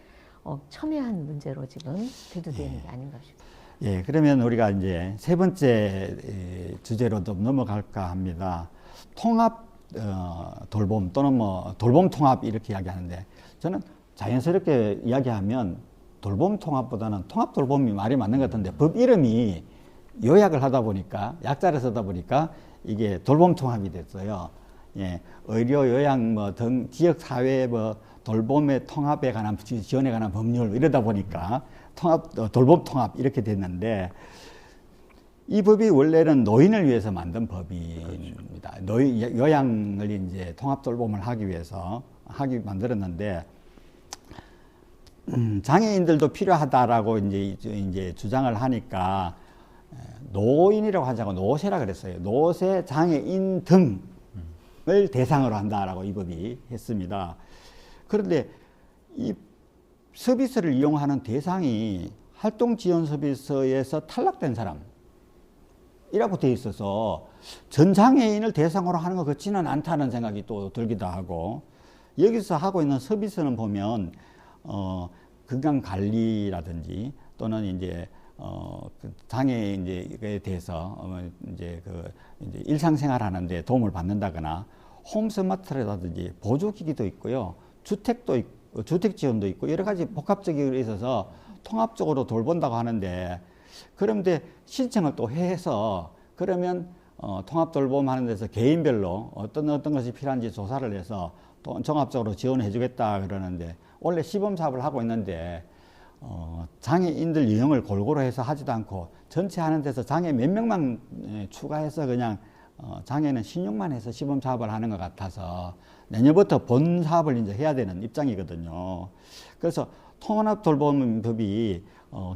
첨예한 문제로 지금 대두되는 게 아닌가 싶습니다. 예, 그러면 우리가 이제 세 번째 주제로 좀 넘어갈까 합니다. 통합 돌봄 또는 뭐 돌봄 통합 이렇게 이야기하는데, 저는 자연스럽게 이야기하면 돌봄 통합보다는 통합 돌봄이 말이 맞는 것 같은데, 법 이름이 요약을 하다 보니까, 약자를 쓰다 보니까 이게 돌봄 통합이 됐어요. 예, 의료, 요양 뭐 등 지역 사회 뭐 돌봄의 통합에 관한 지원에 관한 법률 이러다 보니까 돌봄 통합 이렇게 됐는데, 이 법이 원래는 노인을 위해서 만든 법입니다. 요양을 이제 통합 돌봄을 하기 위해서 만들었는데, 장애인들도 필요하다라고 이제 주장을 하니까 노인이라고 하지 않고 노세라 그랬어요. 노세, 장애인 등을 대상으로 한다라고 이 법이 했습니다. 그런데 이 서비스를 이용하는 대상이 활동 지원 서비스에서 탈락된 사람이라고 되어 있어서 전 장애인을 대상으로 하는 것 같지는 않다는 생각이 또 들기도 하고, 여기서 하고 있는 서비스는 보면 건강 관리라든지 또는 이제 그 장애인에 대해서 이제 일상생활하는데 도움을 받는다거나, 홈스마트라든지 보조기기도 있고요, 주택도 있고, 주택 지원도 있고, 여러 가지 복합적인 게 있어서 통합적으로 돌본다고 하는데, 그런데 신청을 또 해서 그러면 통합 돌봄 하는 데서 개인별로 어떤 것이 필요한지 조사를 해서 또 종합적으로 지원해 주겠다 그러는데, 원래 시범 사업을 하고 있는데 장애인들 유형을 골고루 해서 하지도 않고 전체 하는 데서 장애 몇 명만 추가해서 그냥 장애는 16만 해서 시범 사업을 하는 것 같아서 내년부터 본 사업을 이제 해야 되는 입장이거든요. 그래서 통합 돌봄법이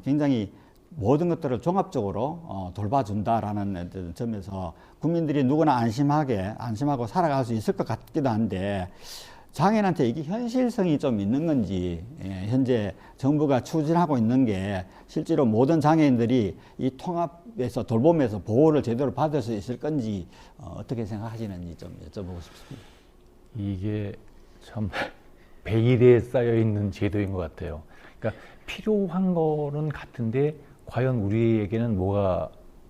굉장히 모든 것들을 종합적으로 돌봐준다라는 점에서 국민들이 누구나 안심하고 살아갈 수 있을 것 같기도 한데, 장애인한테 이게 현실성이 좀 있는 건지, 현재 정부가 추진하고 있는 게 실제로 모든 장애인들이 이 통합에서 돌봄에서 보호를 제대로 받을 수 있을 건지 어떻게 생각하시는지 좀 여쭤보고 싶습니다. 이게 참 베일에 쌓여 있는 제도인 것 같아요. 그러니까 필요한 거는 같은데 과연 우리에게는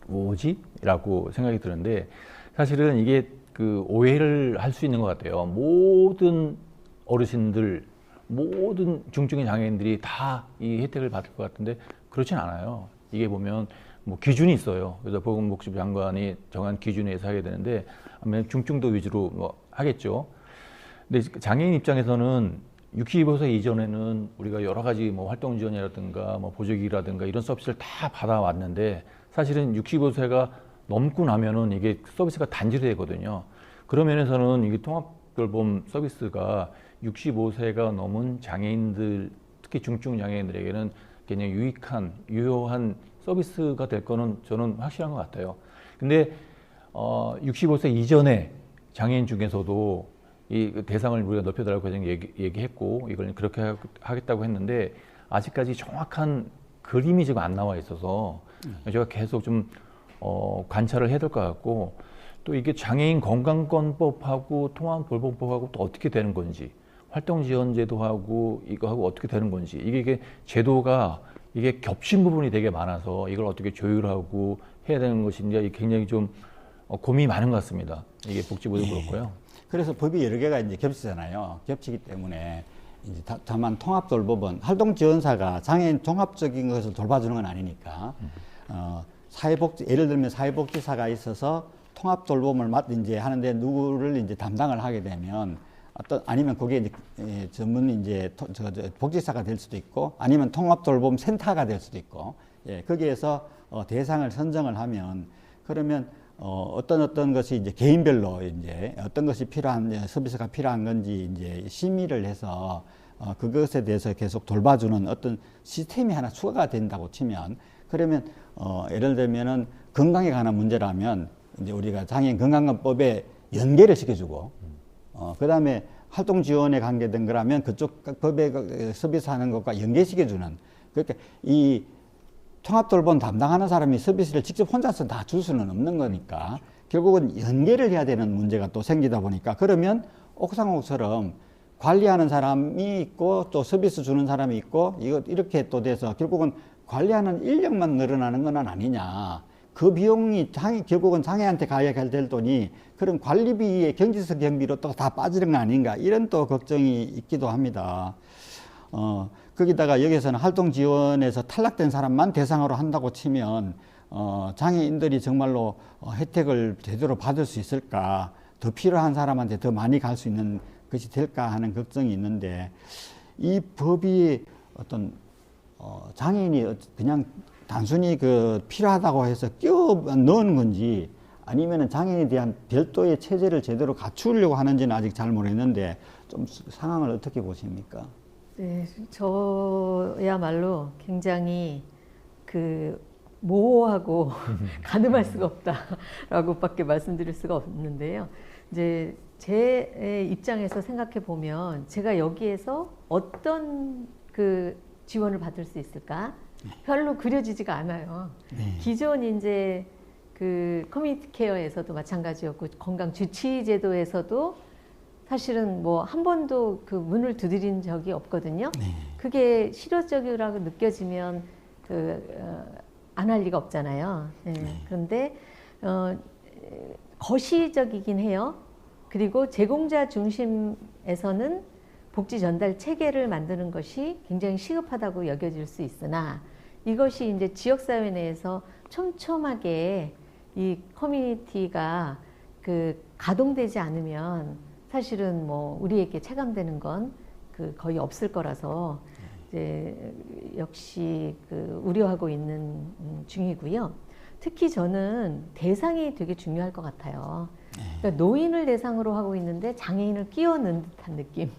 뭐지? 라고 생각이 드는데, 사실은 이게 그 오해를 할 수 있는 것 같아요. 모든 어르신들, 모든 중증의 장애인들이 다 이 혜택을 받을 것 같은데 그렇진 않아요. 이게 보면 뭐 기준이 있어요. 그래서 보건복지부 장관이 정한 기준에 의해서 하게 되는데, 아무래도 중증도 위주로 뭐 하겠죠. 근데 장애인 입장에서는 65세 이전에는 우리가 여러 가지 뭐 활동 지원이라든가 뭐 보조기라든가 이런 서비스를 다 받아왔는데, 사실은 65세가 넘고 나면은 이게 서비스가 단절이 되거든요. 그런 면에서는 이게 통합돌봄 서비스가 65세가 넘은 장애인들, 특히 중증 장애인들에게는 굉장히 유익한, 유효한 서비스가 될 거는 저는 확실한 것 같아요. 근데 65세 이전에 장애인 중에서도 이 대상을 우리가 넓혀달라고 얘기했고, 이걸 그렇게 하겠다고 했는데 아직까지 정확한 그림이 지금 안 나와 있어서 제가 계속 좀 관찰을 해야 될 것 같고, 또 이게 장애인 건강권법하고 통합돌봄법하고 또 어떻게 되는 건지, 활동지원제도하고 이거하고 어떻게 되는 건지, 이게 제도가 이게 겹친 부분이 되게 많아서 이걸 어떻게 조율하고 해야 되는 것인지 굉장히 좀 고민이 많은 것 같습니다. 이게 복지부도 그렇고요. 그래서 법이 여러 개가 이제 겹치잖아요. 겹치기 때문에 이제 다만 통합돌봄은 활동지원사가 장애인 종합적인 것을 돌봐주는 건 아니니까 사회복지, 예를 들면 사회복지사가 있어서 통합돌봄을 이제 하는데 누구를 이제 담당을 하게 되면 아니면 그게 이제 전문 이제 복지사가 될 수도 있고, 아니면 통합돌봄센터가 될 수도 있고, 거기에서 대상을 선정을 하면, 그러면 어떤 것이 이제 개인별로 이제 어떤 것이 필요한 서비스가 필요한 건지 이제 심의를 해서 그것에 대해서 계속 돌봐주는 어떤 시스템이 하나 추가가 된다고 치면, 그러면 예를 들면은 건강에 관한 문제라면 이제 우리가 장애인 건강관법에 연계를 시켜주고, 그 다음에 활동 지원에 관계된 거라면 그쪽 법에 서비스하는 것과 연계시켜주는, 그러니까 이 통합돌봄 담당하는 사람이 서비스를 직접 혼자서 다 줄 수는 없는 거니까 결국은 연계를 해야 되는 문제가 또 생기다 보니까, 그러면 옥상옥처럼 관리하는 사람이 있고 또 서비스 주는 사람이 있고 이렇게 또 돼서 결국은 관리하는 인력만 늘어나는 건 아니냐. 그 비용이 결국은 장애한테 가야 될 돈이 그런 관리비의 경제적 경비로 또 다 빠지는 거 아닌가, 이런 또 걱정이 있기도 합니다. 거기다가 여기서는 활동 지원에서 탈락된 사람만 대상으로 한다고 치면 장애인들이 정말로 혜택을 제대로 받을 수 있을까, 더 필요한 사람한테 더 많이 갈 수 있는 것이 될까 하는 걱정이 있는데, 이 법이 어떤 장애인이 그냥 단순히 그 필요하다고 해서 끼워 넣은 건지, 아니면은 장애인에 대한 별도의 체제를 제대로 갖추려고 하는지는 아직 잘 모르겠는데, 좀 상황을 어떻게 보십니까? 네, 저야말로 굉장히 그 모호하고 가늠할 수가 없다라고밖에 말씀드릴 수가 없는데요. 이제 제 입장에서 생각해 보면 제가 여기에서 어떤 그 지원을 받을 수 있을까? 별로 그려지지가 않아요. 기존 이제 그 커뮤니티 케어에서도 마찬가지였고, 건강 주치 제도에서도 사실은 뭐 한 번도 그 문을 두드린 적이 없거든요. 그게 실효적이라고 느껴지면 안 할 리가 없잖아요. 그런데 거시적이긴 해요. 그리고 제공자 중심에서는 복지 전달 체계를 만드는 것이 굉장히 시급하다고 여겨질 수 있으나, 이것이 이제 지역사회 내에서 촘촘하게 이 커뮤니티가 그 가동되지 않으면 사실은 뭐 우리에게 체감되는 건 그 거의 없을 거라서 이제 역시 그 우려하고 있는 중이고요. 특히 저는 대상이 되게 중요할 것 같아요. 그러니까 노인을 대상으로 하고 있는데 장애인을 끼워 넣은 듯한 느낌.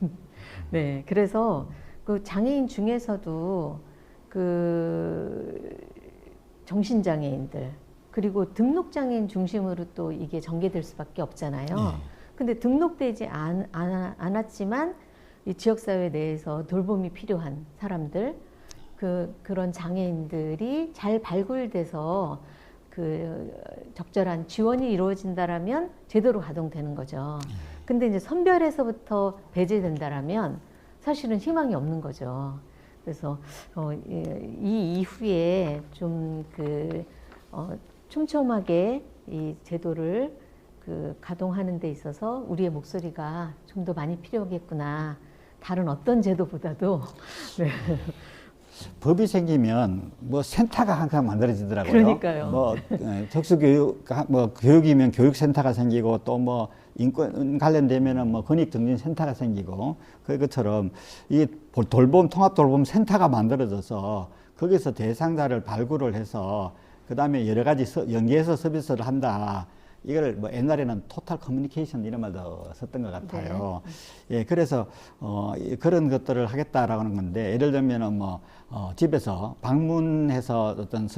네, 그래서 그 장애인 중에서도 그 정신장애인들, 그리고 등록장애인 중심으로 또 이게 전개될 수밖에 없잖아요. 근데 등록되지 않았지만 이 지역사회 내에서 돌봄이 필요한 사람들, 그런 장애인들이 잘 발굴돼서 그 적절한 지원이 이루어진다라면 제대로 가동되는 거죠. 근데 이제 선별에서부터 배제된다라면 사실은 희망이 없는 거죠. 그래서 이 이후에 좀 촘촘하게 이 제도를 가동하는 데 있어서 우리의 목소리가 좀 더 많이 필요하겠구나. 다른 어떤 제도보다도. 네. 법이 생기면 뭐 센터가 항상 만들어지더라고요. 그러니까요. 뭐 특수교육, 뭐 교육이면 교육센터가 생기고 또 뭐 인권 관련되면은 뭐 권익증진센터가 생기고 그것처럼 이 돌봄 통합 돌봄 센터가 만들어져서 거기서 대상자를 발굴을 해서 그 다음에 여러 가지 연계해서 서비스를 한다. 이걸 뭐 옛날에는 토탈 커뮤니케이션 이런 말도 썼던 것 같아요. 네. 예, 그래서 그런 것들을 하겠다라는 건데 예를 들면은 뭐 집에서 방문해서 어떤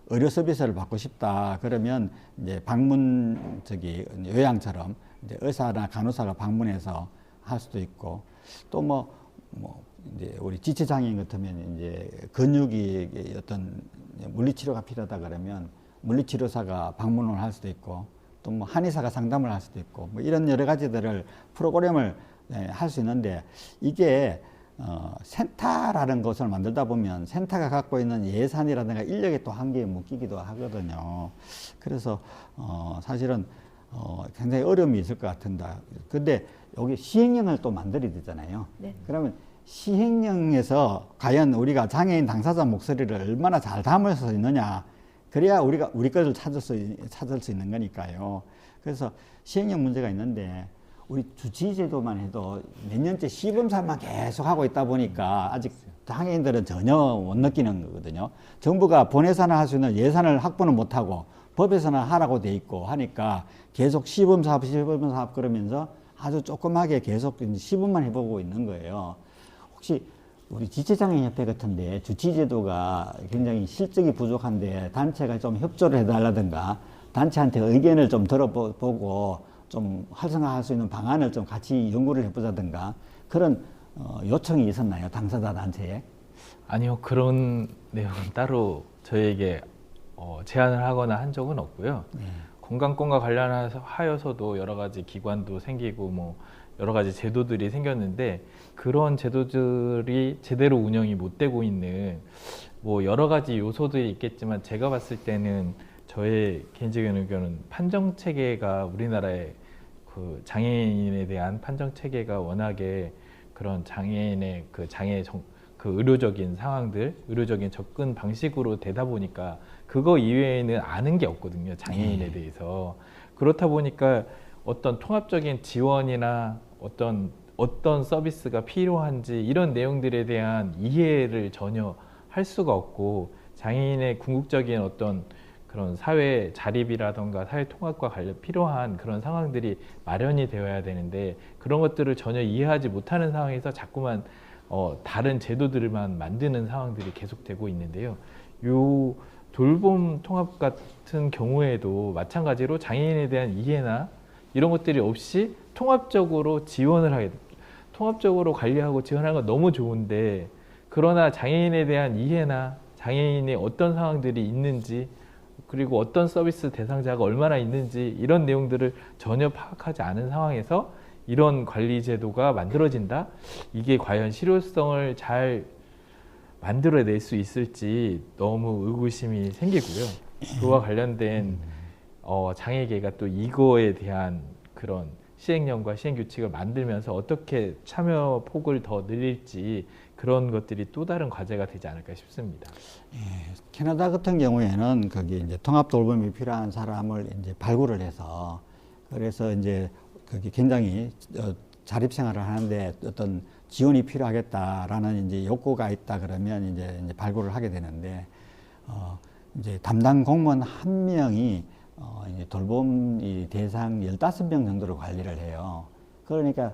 의료 서비스를 받고 싶다. 그러면 이제 방문 요양처럼 이제 의사나 간호사가 방문해서 할 수도 있고 또 뭐 이제 우리 지체장애인 같으면 이제 근육이 어떤 물리치료가 필요하다 그러면 물리치료사가 방문을 할 수도 있고 또 뭐 한의사가 상담을 할 수도 있고 뭐 이런 여러 가지들을 프로그램을 할 수 있는데 이게 센터라는 것을 만들다 보면 센터가 갖고 있는 예산이라든가 인력의 또 한계에 묶이기도 하거든요. 그래서 사실은 굉장히 어려움이 있을 것 같은다. 근데 여기 시행령을 또 만들어야 되잖아요. 네. 그러면 시행령에서 과연 우리가 장애인 당사자 목소리를 얼마나 잘 담을 수 있느냐. 그래야 우리가 우리 것을 찾을 수 있는 거니까요. 그래서 시행령 문제가 있는데 우리 주치의제도만 해도 몇 년째 시범사만 계속 하고 있다 보니까 아직 장애인들은 전혀 못 느끼는 거거든요. 정부가 본예산을 할 수 있는 예산을 확보는 못하고 법에서는 하라고 돼 있고 하니까 계속 시범사업 그러면서 아주 조그맣게 계속 시범만 해보고 있는 거예요. 혹시 우리 지체장애인협회 같은데 주치제도가 굉장히 실적이 부족한데 단체가 좀 협조를 해달라든가 단체한테 의견을 좀 들어보고 좀 활성화할 수 있는 방안을 좀 같이 연구를 해보자든가 그런 요청이 있었나요? 당사자 단체에? 아니요. 그런 내용은 따로 저희에게 제안을 하거나 한 적은 없고요. 건강권과 관련하여서도 여러 가지 기관도 생기고 뭐 여러 가지 제도들이 생겼는데 그런 제도들이 제대로 운영이 못 되고 있는 뭐 여러 가지 요소들이 있겠지만 제가 봤을 때는 저의 개인적인 의견은 판정 체계가 우리나라의 그 장애인에 대한 판정 체계가 워낙에 그런 장애인의 그 그 의료적인 상황들, 의료적인 접근 방식으로 되다 보니까 그거 이외에는 아는 게 없거든요. 장애인에 대해서. 그렇다 보니까 어떤 통합적인 지원이나 어떤 서비스가 필요한지 이런 내용들에 대한 이해를 전혀 할 수가 없고 장애인의 궁극적인 어떤 그런 사회 자립이라던가 사회 통합과 관련 필요한 그런 상황들이 마련이 되어야 되는데 그런 것들을 전혀 이해하지 못하는 상황에서 자꾸만 다른 제도들만 만드는 상황들이 계속되고 있는데요. 요 돌봄 통합 같은 경우에도 마찬가지로 장애인에 대한 이해나 이런 것들이 없이 통합적으로 지원을 하게 됩니다. 통합적으로 관리하고 지원하는 건 너무 좋은데 그러나 장애인에 대한 이해나 장애인의 어떤 상황들이 있는지 그리고 어떤 서비스 대상자가 얼마나 있는지 이런 내용들을 전혀 파악하지 않은 상황에서 이런 관리 제도가 만들어진다? 이게 과연 실효성을 잘 만들어낼 수 있을지 너무 의구심이 생기고요. 그와 관련된 장애계가 또 이거에 대한 그런 시행령과 시행규칙을 만들면서 어떻게 참여 폭을 더 늘릴지 그런 것들이 또 다른 과제가 되지 않을까 싶습니다. 예, 캐나다 같은 경우에는 거기 이제 통합 돌봄이 필요한 사람을 이제 발굴을 해서 그래서 이제 그게 굉장히 자립 생활을 하는데 어떤 지원이 필요하겠다라는 이제 욕구가 있다 그러면 이제 발굴을 하게 되는데 이제 담당 공무원 한 명이 이제 돌봄 이 대상 15명 정도를 관리를 해요. 그러니까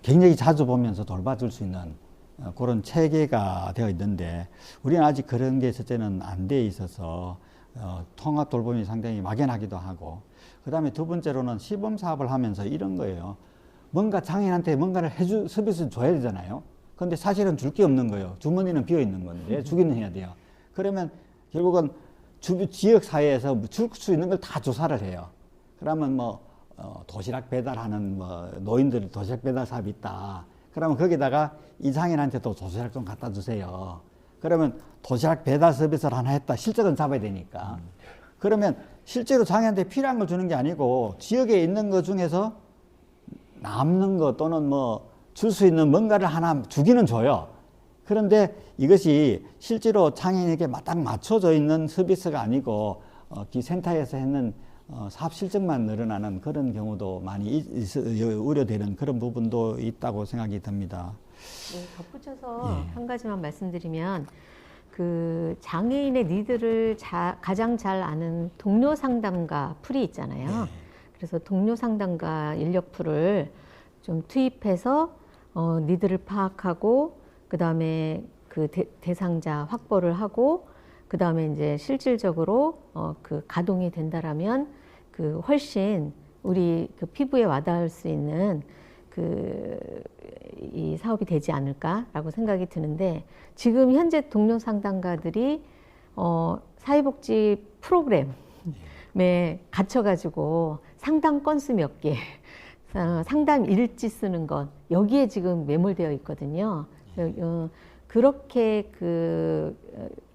굉장히 자주 보면서 돌봐줄 수 있는 그런 체계가 되어 있는데 우리는 아직 그런 게 첫째는 안 돼 있어서 통합 돌봄이 상당히 막연하기도 하고 그다음에 두 번째로는 시범 사업을 하면서 이런 거예요. 뭔가 장애인한테 뭔가를 서비스를 줘야 되잖아요. 근데 사실은 줄 게 없는 거예요. 주머니는 비어 있는 건데 주기는 해야 돼요. 그러면 결국은 지역 사회에서 줄 수 있는 걸 다 조사를 해요. 그러면 뭐 도시락 배달하는 뭐 노인들 도시락 배달 사업이 있다. 그러면 거기다가 이 장애인한테 또 도시락 좀 갖다 주세요. 그러면 도시락 배달 서비스를 하나 했다. 실적은 잡아야 되니까. 그러면 실제로 장애인한테 필요한 걸 주는 게 아니고 지역에 있는 것 중에서 남는 거 또는 뭐 줄 수 있는 뭔가를 하나 주기는 줘요. 그런데 이것이 실제로 장애인에게 딱 맞춰져 있는 서비스가 아니고 기센터에서 했는 사업 실적만 늘어나는 그런 경우도 많이 우려되는 그런 부분도 있다고 생각이 듭니다. 네, 덧붙여서 한 가지만 말씀드리면 그 장애인의 니드를 가장 잘 아는 동료 상담가 풀이 있잖아요. 그래서 동료 상담가 인력 풀을 좀 투입해서 니드를 파악하고 그 다음에 그 대상자 확보를 하고 그 다음에 이제 실질적으로 그 가동이 된다라면 그 훨씬 우리 그 피부에 와닿을 수 있는 이 사업이 되지 않을까라고 생각이 드는데 지금 현재 동료 상담가들이 사회복지 프로그램에 갇혀가지고 상담 건수 몇 개, 상담 일지 쓰는 것 여기에 지금 매몰되어 있거든요. 그렇게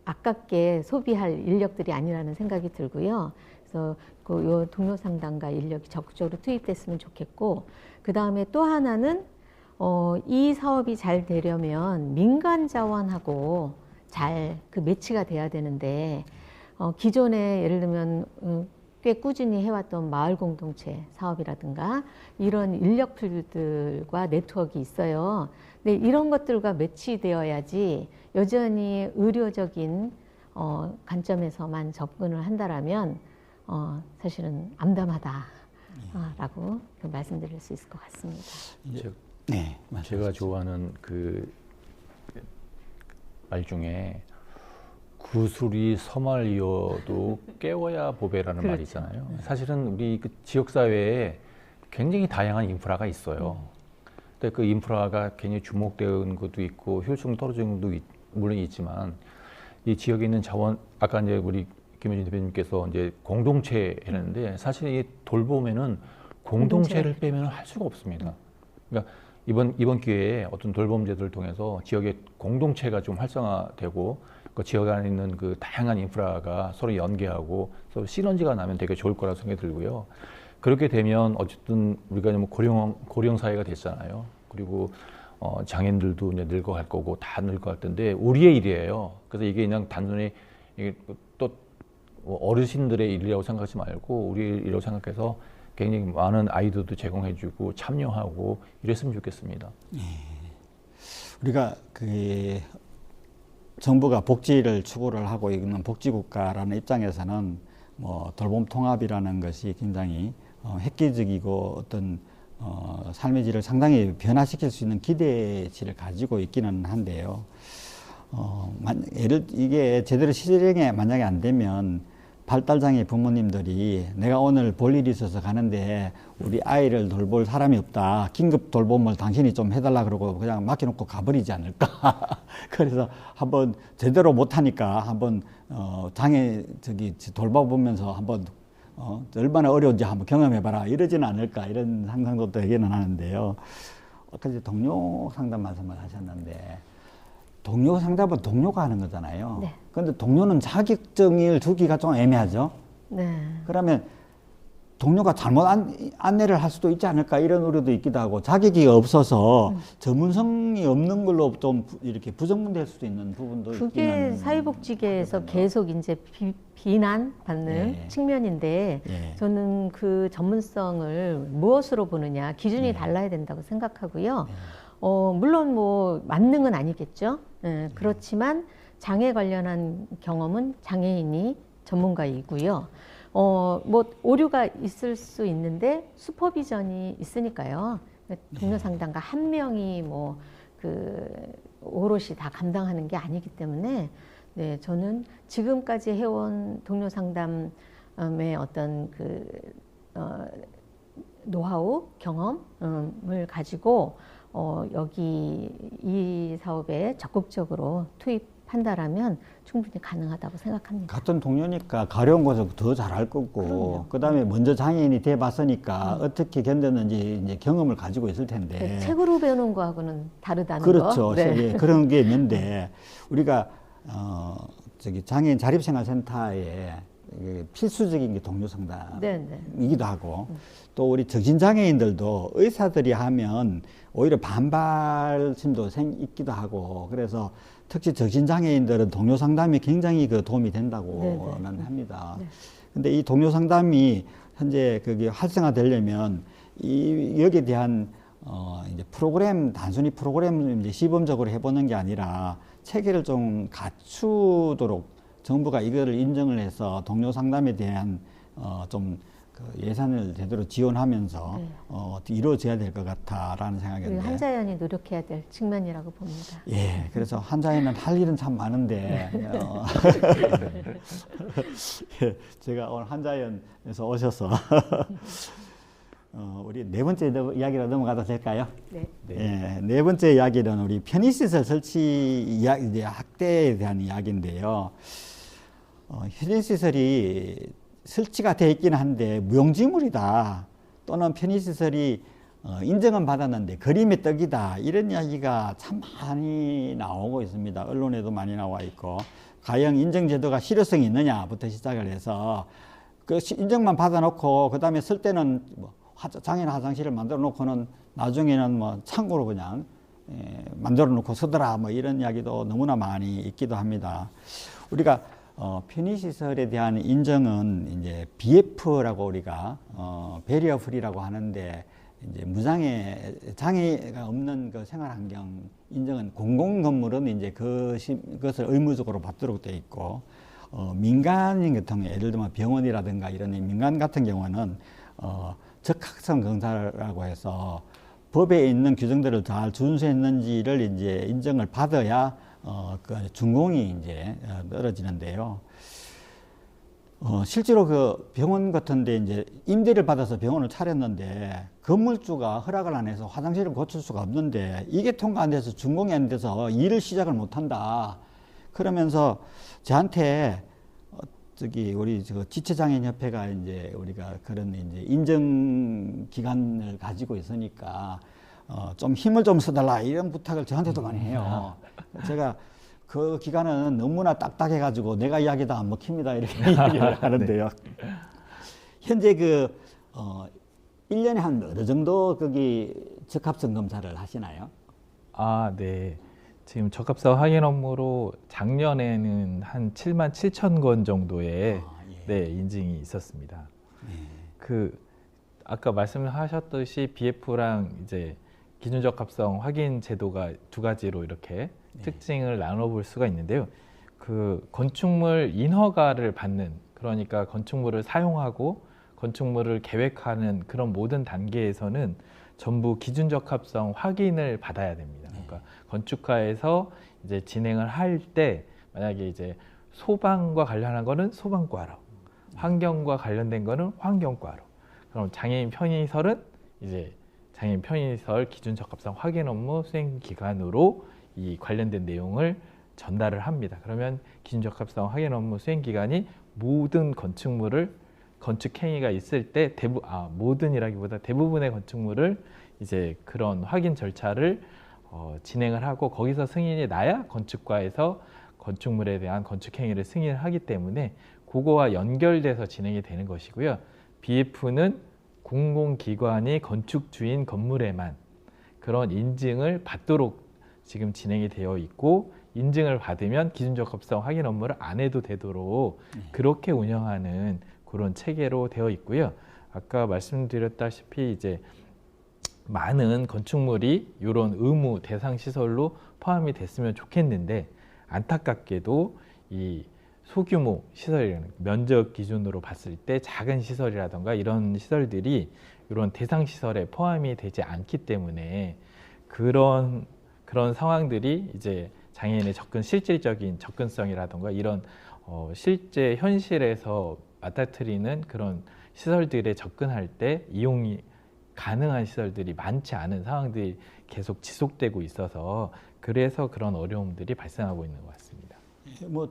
아깝게 소비할 인력들이 아니라는 생각이 들고요. 그래서 요 동료 상담가 인력이 적극적으로 투입됐으면 좋겠고, 그 다음에 또 하나는 이 사업이 잘 되려면 민간 자원하고 잘 그 매치가 돼야 되는데 기존에 예를 들면 꽤 꾸준히 해왔던 마을 공동체 사업이라든가 이런 인력들과 네트워크가 있어요. 근데 이런 것들과 매치되어야지 여전히 의료적인 관점에서만 접근을 한다라면 사실은 암담하다라고 말씀드릴 수 있을 것 같습니다. 네, 제가 좋아하는 그 말 중에 구슬이 서말이어도 깨워야 보배라는 말이 있잖아요. 사실은 우리 그 지역 사회에 굉장히 다양한 인프라가 있어요. 근데 그 인프라가 괜히 주목되는 것도 있고 효율성 떨어지는 것도 물론 있지만 이 지역에 있는 자원, 아까 이제 우리 김효진 대표님께서 이제 공동체 했는데 사실 이 돌봄에는 공동체를 빼면 할 수가 없습니다. 그러니까 이번 기회에 어떤 돌봄제도를 통해서 지역의 공동체가 좀 활성화되고 그 지역 안에 있는 그 다양한 인프라가 서로 연계하고 서로 시너지가 나면 되게 좋을 거라고 생각이 들고요. 그렇게 되면 어쨌든 우리가 뭐 고령 사회가 됐잖아요. 그리고 장애인들도 이제 늙어갈 거고 다 늙어갈 텐데 우리의 일이에요. 그래서 이게 그냥 단순히 이게 또 어르신들의 일이라고 생각하지 말고 우리 일이라고 생각해서 굉장히 많은 아이디어도 제공해주고 참여하고 이랬으면 좋겠습니다. 우리가 그 정부가 복지를 추구를 하고 있는 복지국가라는 입장에서는 뭐 돌봄 통합이라는 것이 굉장히 획기적이고 어떤 삶의 질을 상당히 변화시킬 수 있는 기대치를 가지고 있기는 한데요. 이게 제대로 실행에 만약에 안 되면 발달장애 부모님들이 내가 오늘 볼 일이 있어서 가는데 우리 아이를 돌볼 사람이 없다. 긴급 돌봄을 당신이 좀 해달라 그러고 그냥 맡겨놓고 가버리지 않을까. 그래서 한번 제대로 못하니까 한번 돌봐보면서 한번 얼마나 어려운지 한번 경험해봐라. 이러지는 않을까. 이런 상상도 되기는 하는데요. 아까 이제 동료 상담 말씀을 하셨는데 동료 상담은 동료가 하는 거잖아요. 네. 그런데 동료는 자격증을 주기가 좀 애매하죠. 네. 그러면 동료가 잘못 안내를 할 수도 있지 않을까 이런 우려도 있기도 하고 자격이 없어서 전문성이 없는 걸로 좀 이렇게 부정될 수도 있는 부분도 있기는. 그게 사회복지계에서 계속 이제 비난받는 측면인데 저는 그 전문성을 무엇으로 보느냐 기준이 달라야 된다고 생각하고요. 물론 뭐 만능은 아니겠죠. 그렇지만 장애 관련한 경험은 장애인이 전문가이고요. 뭐 오류가 있을 수 있는데 슈퍼비전이 있으니까요. 동료 상담가 한 명이 뭐 오롯이 다 감당하는 게 아니기 때문에 저는 지금까지 해온 동료 상담의 어떤 노하우, 경험을 가지고 여기 이 사업에 적극적으로 투입한다라면 충분히 가능하다고 생각합니다. 같은 동료니까 가려운 것을 더 잘할 거고, 그럼요. 그다음에 먼저 장애인이 돼 봤으니까 어떻게 견뎠는지 이제 경험을 가지고 있을 텐데. 책으로 배우는 거하고는 다르다는 그렇죠. 거. 네. 예, 그런 게 있는데 우리가 장애인 자립생활센터에 이게 필수적인 게 동료 상담이기도 하고 또 우리 정신장애인들도 의사들이 하면 오히려 반발심도 있기도 하고 그래서 특히 정신장애인들은 동료 상담이 굉장히 그 도움이 된다고는 합니다. 근데 이 동료 상담이 현재 그게 활성화되려면 여기에 대한 이제 단순히 프로그램 이제 시범적으로 해보는 게 아니라 체계를 좀 갖추도록 정부가 이거를 인정을 해서 동료 상담에 대한 좀 그 예산을 제대로 지원하면서 이루어져야 될 것 같다라는 생각이 드는데. 한자연이 노력해야 될 측면이라고 봅니다. 예, 그래서 한자연은 할 일은 참 많은데 예, 제가 오늘 한자연에서 오셔서 우리 네 번째 이야기로 넘어가도 될까요? 네. 예, 네 번째 이야기는 우리 편의시설 설치 이제 학대에 대한 이야기인데요. 편의시설이 설치가 되어 있긴 한데 무용지물이다 또는 편의시설이 인정은 받았는데 그림의 떡이다 이런 이야기가 참 많이 나오고 있습니다. 언론에도 많이 나와 있고 과연 인정제도가 실효성이 있느냐부터 시작을 해서 그 인정만 받아놓고 그 다음에 쓸 때는 뭐 장애인 화장실을 만들어 놓고는 나중에는 뭐 창고로 그냥 만들어 놓고 쓰더라 뭐 이런 이야기도 너무나 많이 있기도 합니다. 우리가 편의시설에 대한 인정은 이제 BF라고 우리가 배리어 프리라고 하는데 이제 장애가 없는 그 생활환경 인정은 공공 건물은 이제 그것을 의무적으로 받도록 되어 있고 민간인 같은 경우 예를 들면 병원이라든가 이런 민간 같은 경우는 적합성 검사라고 해서 법에 있는 규정들을 잘 준수했는지를 이제 인정을 받아야 그 준공이 이제 떨어지는데요. 실제로 그 병원 같은데 이제 임대를 받아서 병원을 차렸는데 건물주가 허락을 안 해서 화장실을 고칠 수가 없는데 이게 통과 안 돼서 준공이 안 돼서 일을 시작을 못 한다. 그러면서 저한테 우리 지체장애인 협회가 이제 우리가 그런 이제 인정 기관을 가지고 있으니까 좀 힘을 좀 써달라 이런 부탁을 저한테도 많이 해요. 제가 그 기관은 너무나 딱딱해가지고 내가 이야기도 안 먹힙니다 이렇게 이야기를 하는데요. 현재 1년에 한 어느 정도 거기 적합성 검사를 하시나요? 아, 네. 지금 적합성 확인 업무로 작년에는 한 7만 7천 건 정도의 네, 인증이 있었습니다. 아까 말씀하셨듯이 BF랑 이제 기준 적합성 확인 제도가 두 가지로 이렇게 특징을 나눠볼 수가 있는데요. 그 건축물 인허가를 받는, 그러니까 건축물을 사용하고 건축물을 계획하는 그런 모든 단계에서는 전부 기준 적합성 확인을 받아야 됩니다. 그러니까 건축가에서 이제 진행을 할 때 만약에 이제 소방과 관련한 거는 소방과로, 환경과 관련된 거는 환경과로, 그럼 장애인 편의시설은 이제 장애인 편의시설 기준 적합성 확인 업무 수행 기관으로 이 관련된 내용을 전달을 합니다. 그러면 기준 적합성 확인 업무 수행 기관이 모든 건축물을 건축 행위가 있을 때 모든이라기보다 대부분의 건축물을 이제 그런 확인 절차를 진행을 하고 거기서 승인이 나야 건축과에서 건축물에 대한 건축 행위를 승인을 하기 때문에 그거와 연결돼서 진행이 되는 것이고요. BF는 공공기관이 건축주인 건물에만 그런 인증을 받도록 지금 진행이 되어 있고, 인증을 받으면 기준 적합성 확인 업무를 안 해도 되도록 그렇게 운영하는 그런 체계로 되어 있고요. 아까 말씀드렸다시피 이제 많은 건축물이 이런 의무 대상 시설로 포함이 됐으면 좋겠는데, 안타깝게도 이 소규모 시설이라는 면적 기준으로 봤을 때 작은 시설이라던가 이런 시설들이 이런 대상 시설에 포함이 되지 않기 때문에 그런 상황들이 이제 장애인의 실질적인 접근성이라던가 이런 실제 현실에서 맞닥뜨리는 그런 시설들에 접근할 때 이용이 가능한 시설들이 많지 않은 상황들이 계속 지속되고 있어서 그래서 그런 어려움들이 발생하고 있는 것 같습니다. 뭐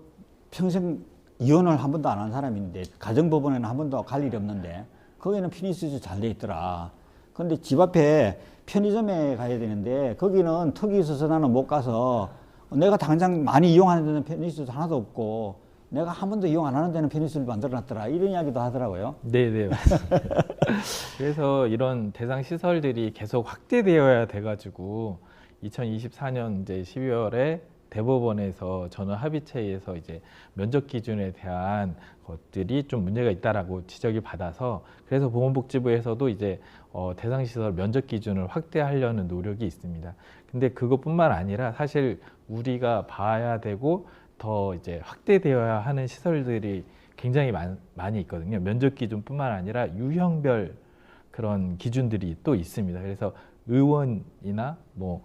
평생 이혼을 한 번도 안 한 사람인데 가정법원에는 한 번도 갈 일이 없는데 거기는 피니시스 잘 돼 있더라. 그런데 집 앞에 편의점에 가야 되는데 거기는 턱이 있어서 나는 못 가서 내가 당장 많이 이용하는 데는 편의시스 하나도 없고 내가 한 번도 이용 안 하는 데는 편의시스를 만들어놨더라. 이런 이야기도 하더라고요. 네, 맞습니다. 그래서 이런 대상 시설들이 계속 확대되어야 돼가지고 2024년 이제 12월에 대법원에서 전원 합의체에서 이제 면적 기준에 대한 것들이 좀 문제가 있다라고 지적이 받아서 그래서 보건복지부에서도 이제 대상 시설 면적 기준을 확대하려는 노력이 있습니다. 근데 그것뿐만 아니라 사실 우리가 봐야 되고 더 이제 확대되어야 하는 시설들이 굉장히 많이 있거든요. 면적 기준뿐만 아니라 유형별 그런 기준들이 또 있습니다. 그래서 의원이나 뭐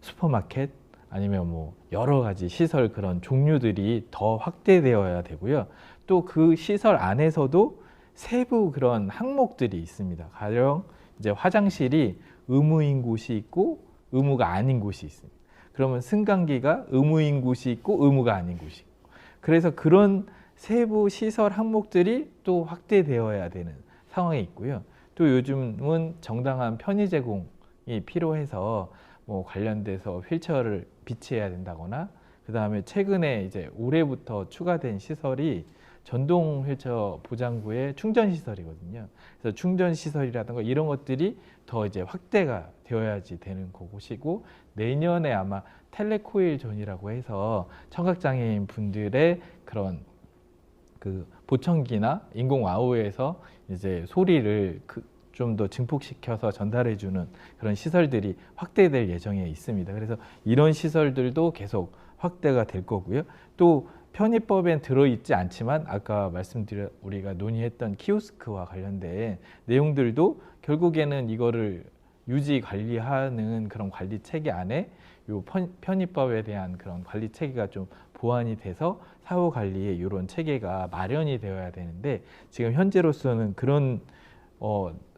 슈퍼마켓 아니면 뭐 여러 가지 시설 그런 종류들이 더 확대되어야 되고요. 또 그 시설 안에서도 세부 그런 항목들이 있습니다. 가령 이제 화장실이 의무인 곳이 있고 의무가 아닌 곳이 있습니다. 그러면 승강기가 의무인 곳이 있고 의무가 아닌 곳이 있고 그래서 그런 세부 시설 항목들이 또 확대되어야 되는 상황이 있고요. 또 요즘은 정당한 편의 제공이 필요해서 뭐 관련돼서 휠체어를 비치해야 된다거나 그 다음에 최근에 이제 올해부터 추가된 시설이 전동 휠체어 보장구의 충전 시설이거든요. 그래서 충전 시설이라든가 이런 것들이 더 이제 확대가 되어야지 되는 것이고 내년에 아마 텔레코일 존이라고 해서 청각장애인 분들의 그런 그 보청기나 인공 와우에서 이제 소리를 좀 더 증폭시켜서 전달해주는 그런 시설들이 확대될 예정에 있습니다. 그래서 이런 시설들도 계속 확대가 될 거고요. 또 편의법엔 들어있지 않지만 아까 우리가 논의했던 키오스크와 관련된 내용들도 결국에는 이거를 유지 관리하는 그런 관리 체계 안에 요 편의법에 대한 그런 관리 체계가 좀 보완이 돼서 사후 관리에 이런 체계가 마련이 되어야 되는데 지금 현재로서는 그런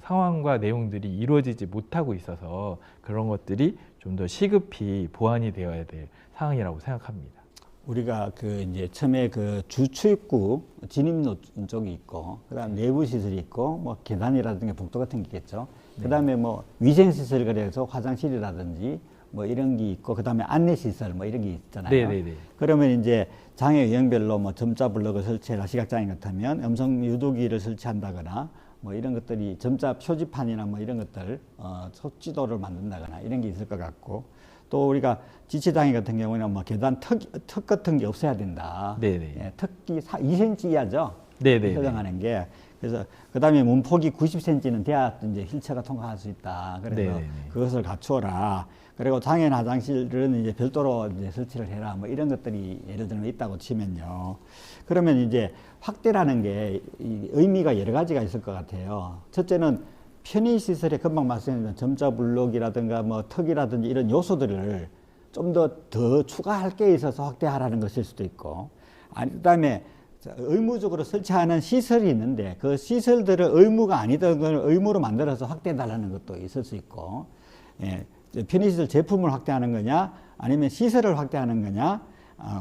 상황과 내용들이 이루어지지 못하고 있어서 그런 것들이 좀 더 시급히 보완이 되어야 될 상황이라고 생각합니다. 우리가 그 이제 처음에 그 주출구 진입로 쪽이 있고, 그다음 내부 시설이 있고, 뭐 계단이라든가 복도 같은 게 있겠죠. 그다음에 뭐 위생 시설 그래서 화장실이라든지 뭐 이런 게 있고, 그다음에 안내 시설 뭐 이런 게 있잖아요. 네네네. 그러면 이제 장애 유형별로 뭐 점자 블럭을 설치해라, 시각장애 같으면 음성 유도기를 설치한다거나 뭐 이런 것들이 점자 표지판이나 뭐 이런 것들 속지도를 만든다거나 이런 게 있을 것 같고, 또 우리가 지체장애 같은 경우는 뭐 계단 턱 같은 게 없어야 된다. 네네. 예, 턱이 2cm 이하죠. 네네. 설정하는 게. 그래서 그다음에 문폭이 90cm는 돼야 이제 휠체어가 통과할 수 있다. 그래서 네네네. 그것을 갖추어라. 그리고 장애인 화장실은 이제 별도로 이제 설치를 해라. 뭐 이런 것들이 예를 들면 있다고 치면요. 그러면 이제 확대라는 게 의미가 여러 가지가 있을 것 같아요. 첫째는 편의시설에 금방 말씀드린 점자 블록이라든가 뭐 턱이라든지 이런 요소들을 좀 더 추가할 게 있어서 확대하라는 것일 수도 있고, 그다음에 의무적으로 설치하는 시설이 있는데 그 시설들을 의무가 아니던 걸 의무로 만들어서 확대해달라는 것도 있을 수 있고, 예, 편의시설 제품을 확대하는 거냐 아니면 시설을 확대하는 거냐,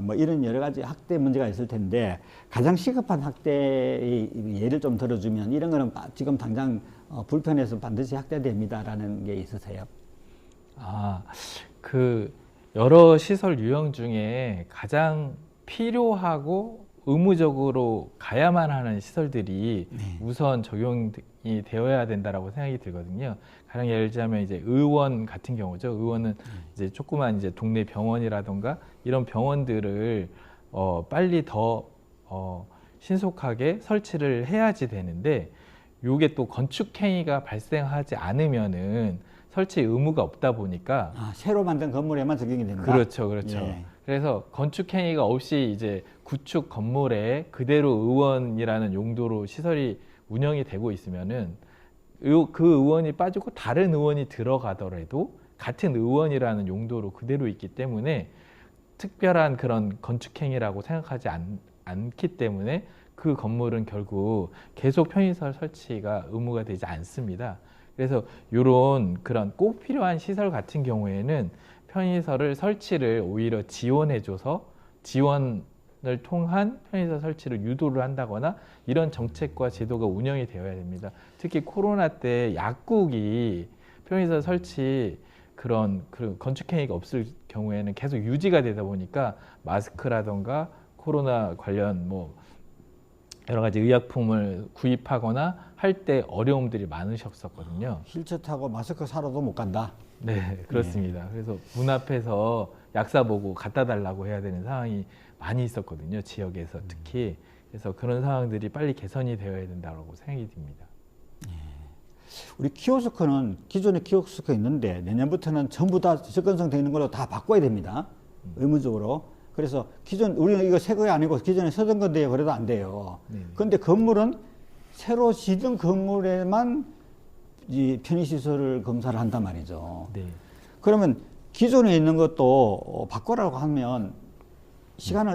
뭐 이런 여러 가지 확대 문제가 있을 텐데 가장 시급한 확대의 예를 좀 들어주면 이런 거는 지금 당장 불편해서 반드시 확대됩니다라는 게 있으세요? 그 여러 시설 유형 중에 가장 필요하고 의무적으로 가야만 하는 시설들이 우선 적용이 되어야 된다라고 생각이 들거든요. 가령 예를 들자면 이제 의원 같은 경우죠. 의원은 이제 조그만 이제 동네 병원이라던가 이런 병원들을 빨리 더 신속하게 설치를 해야지 되는데, 요게 또 건축 행위가 발생하지 않으면은 설치 의무가 없다 보니까 새로 만든 건물에만 적용이 된다. 그렇죠. 예. 그래서 건축 행위가 없이 이제 구축 건물에 그대로 의원이라는 용도로 시설이 운영이 되고 있으면은 그 의원이 빠지고 다른 의원이 들어가더라도 같은 의원이라는 용도로 그대로 있기 때문에 특별한 그런 건축 행위라고 생각하지 않기 때문에 그 건물은 결국 계속 편의시설 설치가 의무가 되지 않습니다. 그래서 이런 그런 꼭 필요한 시설 같은 경우에는 편의시설을 설치를 오히려 지원해줘서 지원을 통한 편의시설 설치를 유도를 한다거나 이런 정책과 제도가 운영이 되어야 됩니다. 특히 코로나 때 약국이 편의시설 설치 그런 건축행위가 없을 경우에는 계속 유지가 되다 보니까 마스크라던가 코로나 관련 뭐 여러 가지 의약품을 구입하거나 할 때 어려움들이 많으셨었거든요. 휠체어 타고 마스크 사러도 못 간다. 네, 그렇습니다. 그래서 문 앞에서 약사 보고 갖다 달라고 해야 되는 상황이 많이 있었거든요. 지역에서 특히. 그래서 그런 상황들이 빨리 개선이 되어야 된다고 생각이 듭니다. 우리 키오스크는 기존에 키오스크 있는데 내년부터는 전부 다 접근성 돼 있는 걸로 다 바꿔야 됩니다. 의무적으로. 그래서 우리는 이거 새 거 아니고 기존에 쓰던 건데 그래도 안 돼요. 그런데 건물은 새로 지은 건물에만 이 편의시설을 검사를 한단 말이죠. 네. 그러면 기존에 있는 것도 바꾸라고 하면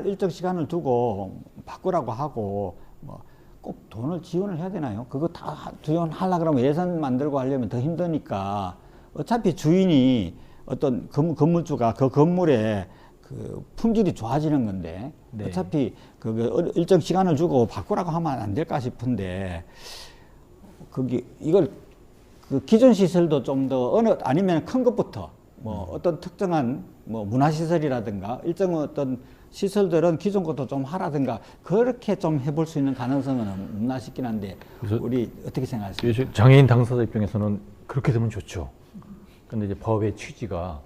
일정 시간을 두고 바꾸라고 하고 뭐 꼭 돈을 지원을 해야 되나요? 그거 다 지원하려고 그러면 예산 만들고 하려면 더 힘드니까 어차피 주인이 어떤 건물주가 그 건물의 그 품질이 좋아지는 건데 네. 어차피 그 일정 시간을 주고 바꾸라고 하면 안 될까 싶은데 이걸 그 기존 시설도 좀 더 아니면 큰 것부터 뭐 어떤 특정한 뭐 문화시설이라든가 일정 어떤 시설들은 기존 것도 좀 하라든가 그렇게 좀 해볼 수 있는 가능성은 없나 싶긴 한데 우리 어떻게 생각하세요? 장애인 당사자 입장에서는 그렇게 되면 좋죠. 근데 이제 법의 취지가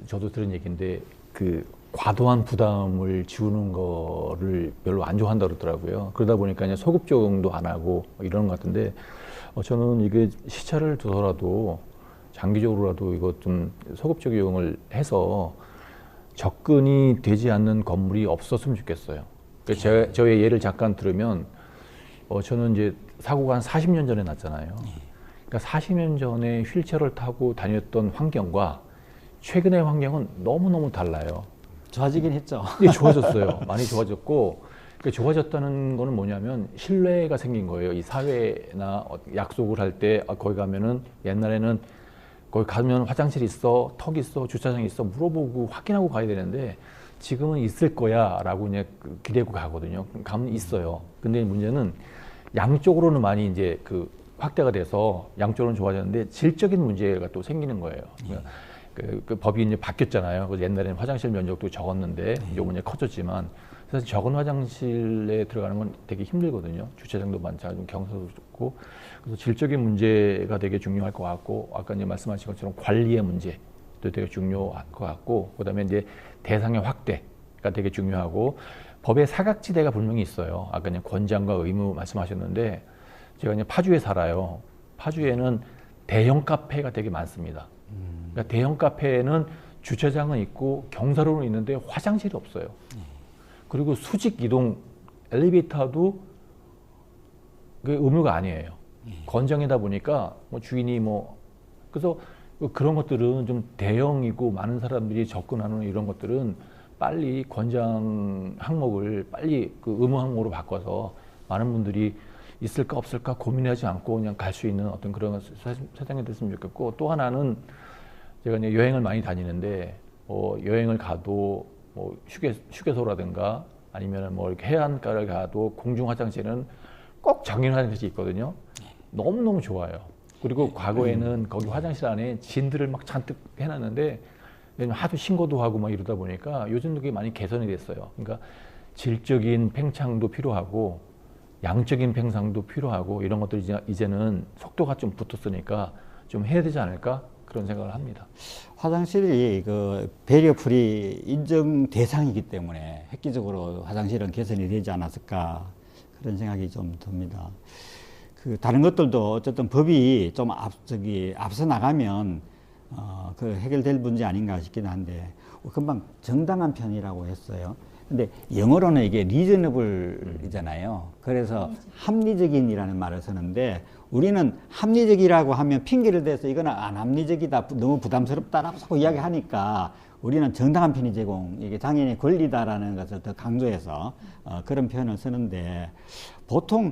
저도 들은 얘기인데 과도한 부담을 지우는 거를 별로 안 좋아한다 그러더라고요. 그러다 보니까 이제 소급 적용도 안 하고 이러는 것 같은데 저는 이게 시차를 두더라도 장기적으로라도 이거 좀 소급 적용을 해서 접근이 되지 않는 건물이 없었으면 좋겠어요. 그러니까 저의 예를 잠깐 들으면 저는 이제 사고가 한 40년 전에 났잖아요. 그러니까 40년 전에 휠체어를 타고 다녔던 환경과 최근의 환경은 너무너무 달라요. 좋아지긴 했죠. 네, 좋아졌어요. 많이 좋아졌고, 좋아졌다는 거는 뭐냐면 신뢰가 생긴 거예요. 이 사회나 약속을 할 때 거기 가면은 옛날에는 거기 가면 화장실 있어, 턱 있어, 주차장 있어 물어보고 확인하고 가야 되는데 지금은 있을 거야 라고 그냥 기대고 가거든요. 가면 있어요. 근데 문제는 양쪽으로는 많이 이제 확대가 돼서 양쪽으로는 좋아졌는데 질적인 문제가 또 생기는 거예요. 그 법이 이제 바뀌었잖아요. 그래서 옛날에는 화장실 면적도 적었는데 요번에 커졌지만 사실 적은 화장실에 들어가는 건 되게 힘들거든요. 주차장도 많지 않고 경사도 좋고 그래서 질적인 문제가 되게 중요할 것 같고 아까 이제 말씀하신 것처럼 관리의 문제도 되게 중요할 것 같고 그다음에 이제 대상의 확대가 되게 중요하고 법의 사각지대가 분명히 있어요. 아까 이제 권장과 의무 말씀하셨는데 제가 이제 파주에 살아요. 파주에는 대형 카페가 되게 많습니다. 그러니까 대형 카페에는 주차장은 있고 경사로는 있는데 화장실이 없어요. 그리고 수직 이동 엘리베이터도 그 의무가 아니에요. 권장이다 보니까 뭐 주인이 그래서 그런 것들은 좀 대형이고 많은 사람들이 접근하는 이런 것들은 빨리 권장 항목을 빨리 의무 항목으로 바꿔서 많은 분들이 있을까 없을까 고민하지 않고 그냥 갈 수 있는 어떤 그런 세상이 됐으면 좋겠고 또 하나는 제가 이제 여행을 많이 다니는데 여행을 가도 휴게소라든가 아니면 이렇게 해안가를 가도 공중 화장실은 꼭 정인 화장실이 있거든요. 너무너무 좋아요. 그리고 과거에는 거기 화장실 안에 진들을 막 잔뜩 해놨는데 하도 신고도 하고 막 이러다 보니까 요즘 그게 많이 개선이 됐어요. 그러니까 질적인 팽창도 필요하고 양적인 팽창도 필요하고 이런 것들이 이제는 속도가 좀 붙었으니까 좀 해야 되지 않을까 그런 생각을 합니다. 화장실이 배리어프리 인정 대상이기 때문에 획기적으로 화장실은 개선이 되지 않았을까 그런 생각이 좀 듭니다. 다른 것들도 어쨌든 법이 좀 앞서 나가면 해결될 문제 아닌가 싶긴 한데 금방 정당한 편이라고 했어요. 근데 영어로는 이게 reasonable이잖아요. 그래서 합리적인이라는 말을 쓰는데 우리는 합리적이라고 하면 핑계를 대서 이거는 안 합리적이다, 너무 부담스럽다라고 자꾸 이야기하니까 우리는 정당한 편의 제공, 이게 장애인의 권리다라는 것을 더 강조해서 그런 표현을 쓰는데 보통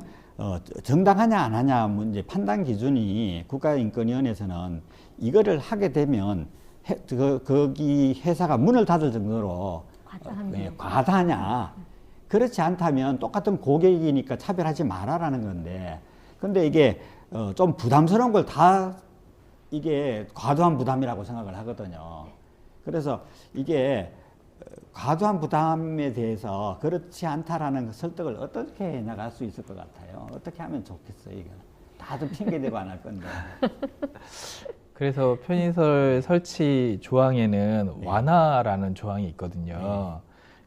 정당하냐 안 하냐 문제 판단 기준이 국가인권위원회에서는 이거를 하게 되면 거기 회사가 문을 닫을 정도로 과다하냐. 그렇지 않다면 똑같은 고객이니까 차별하지 마라라는 건데, 근데 이게 좀 부담스러운 걸 다 이게 과도한 부담이라고 생각을 하거든요. 그래서 이게 과도한 부담에 대해서 그렇지 않다라는 설득을 어떻게 해 나갈 수 있을 것 같아요? 어떻게 하면 좋겠어요, 이거? 다들 핑계대고 안 할 건데. 그래서 편의시설 설치 조항에는 네. 완화라는 조항이 있거든요.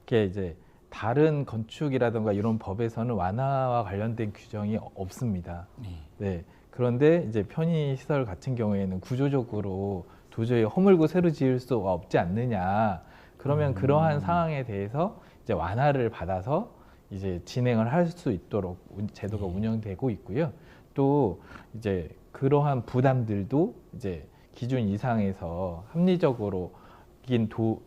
이게 이제 다른 건축이라든가 이런 법에서는 완화와 관련된 규정이 없습니다. 네. 그런데 이제 편의시설 같은 경우에는 구조적으로 도저히 허물고 새로 지을 수가 없지 않느냐. 그러면 그러한 상황에 대해서 이제 완화를 받아서 이제 진행을 할 수 있도록 제도가 운영되고 있고요. 또 이제 그러한 부담들도 이제 기준 이상에서 합리적으로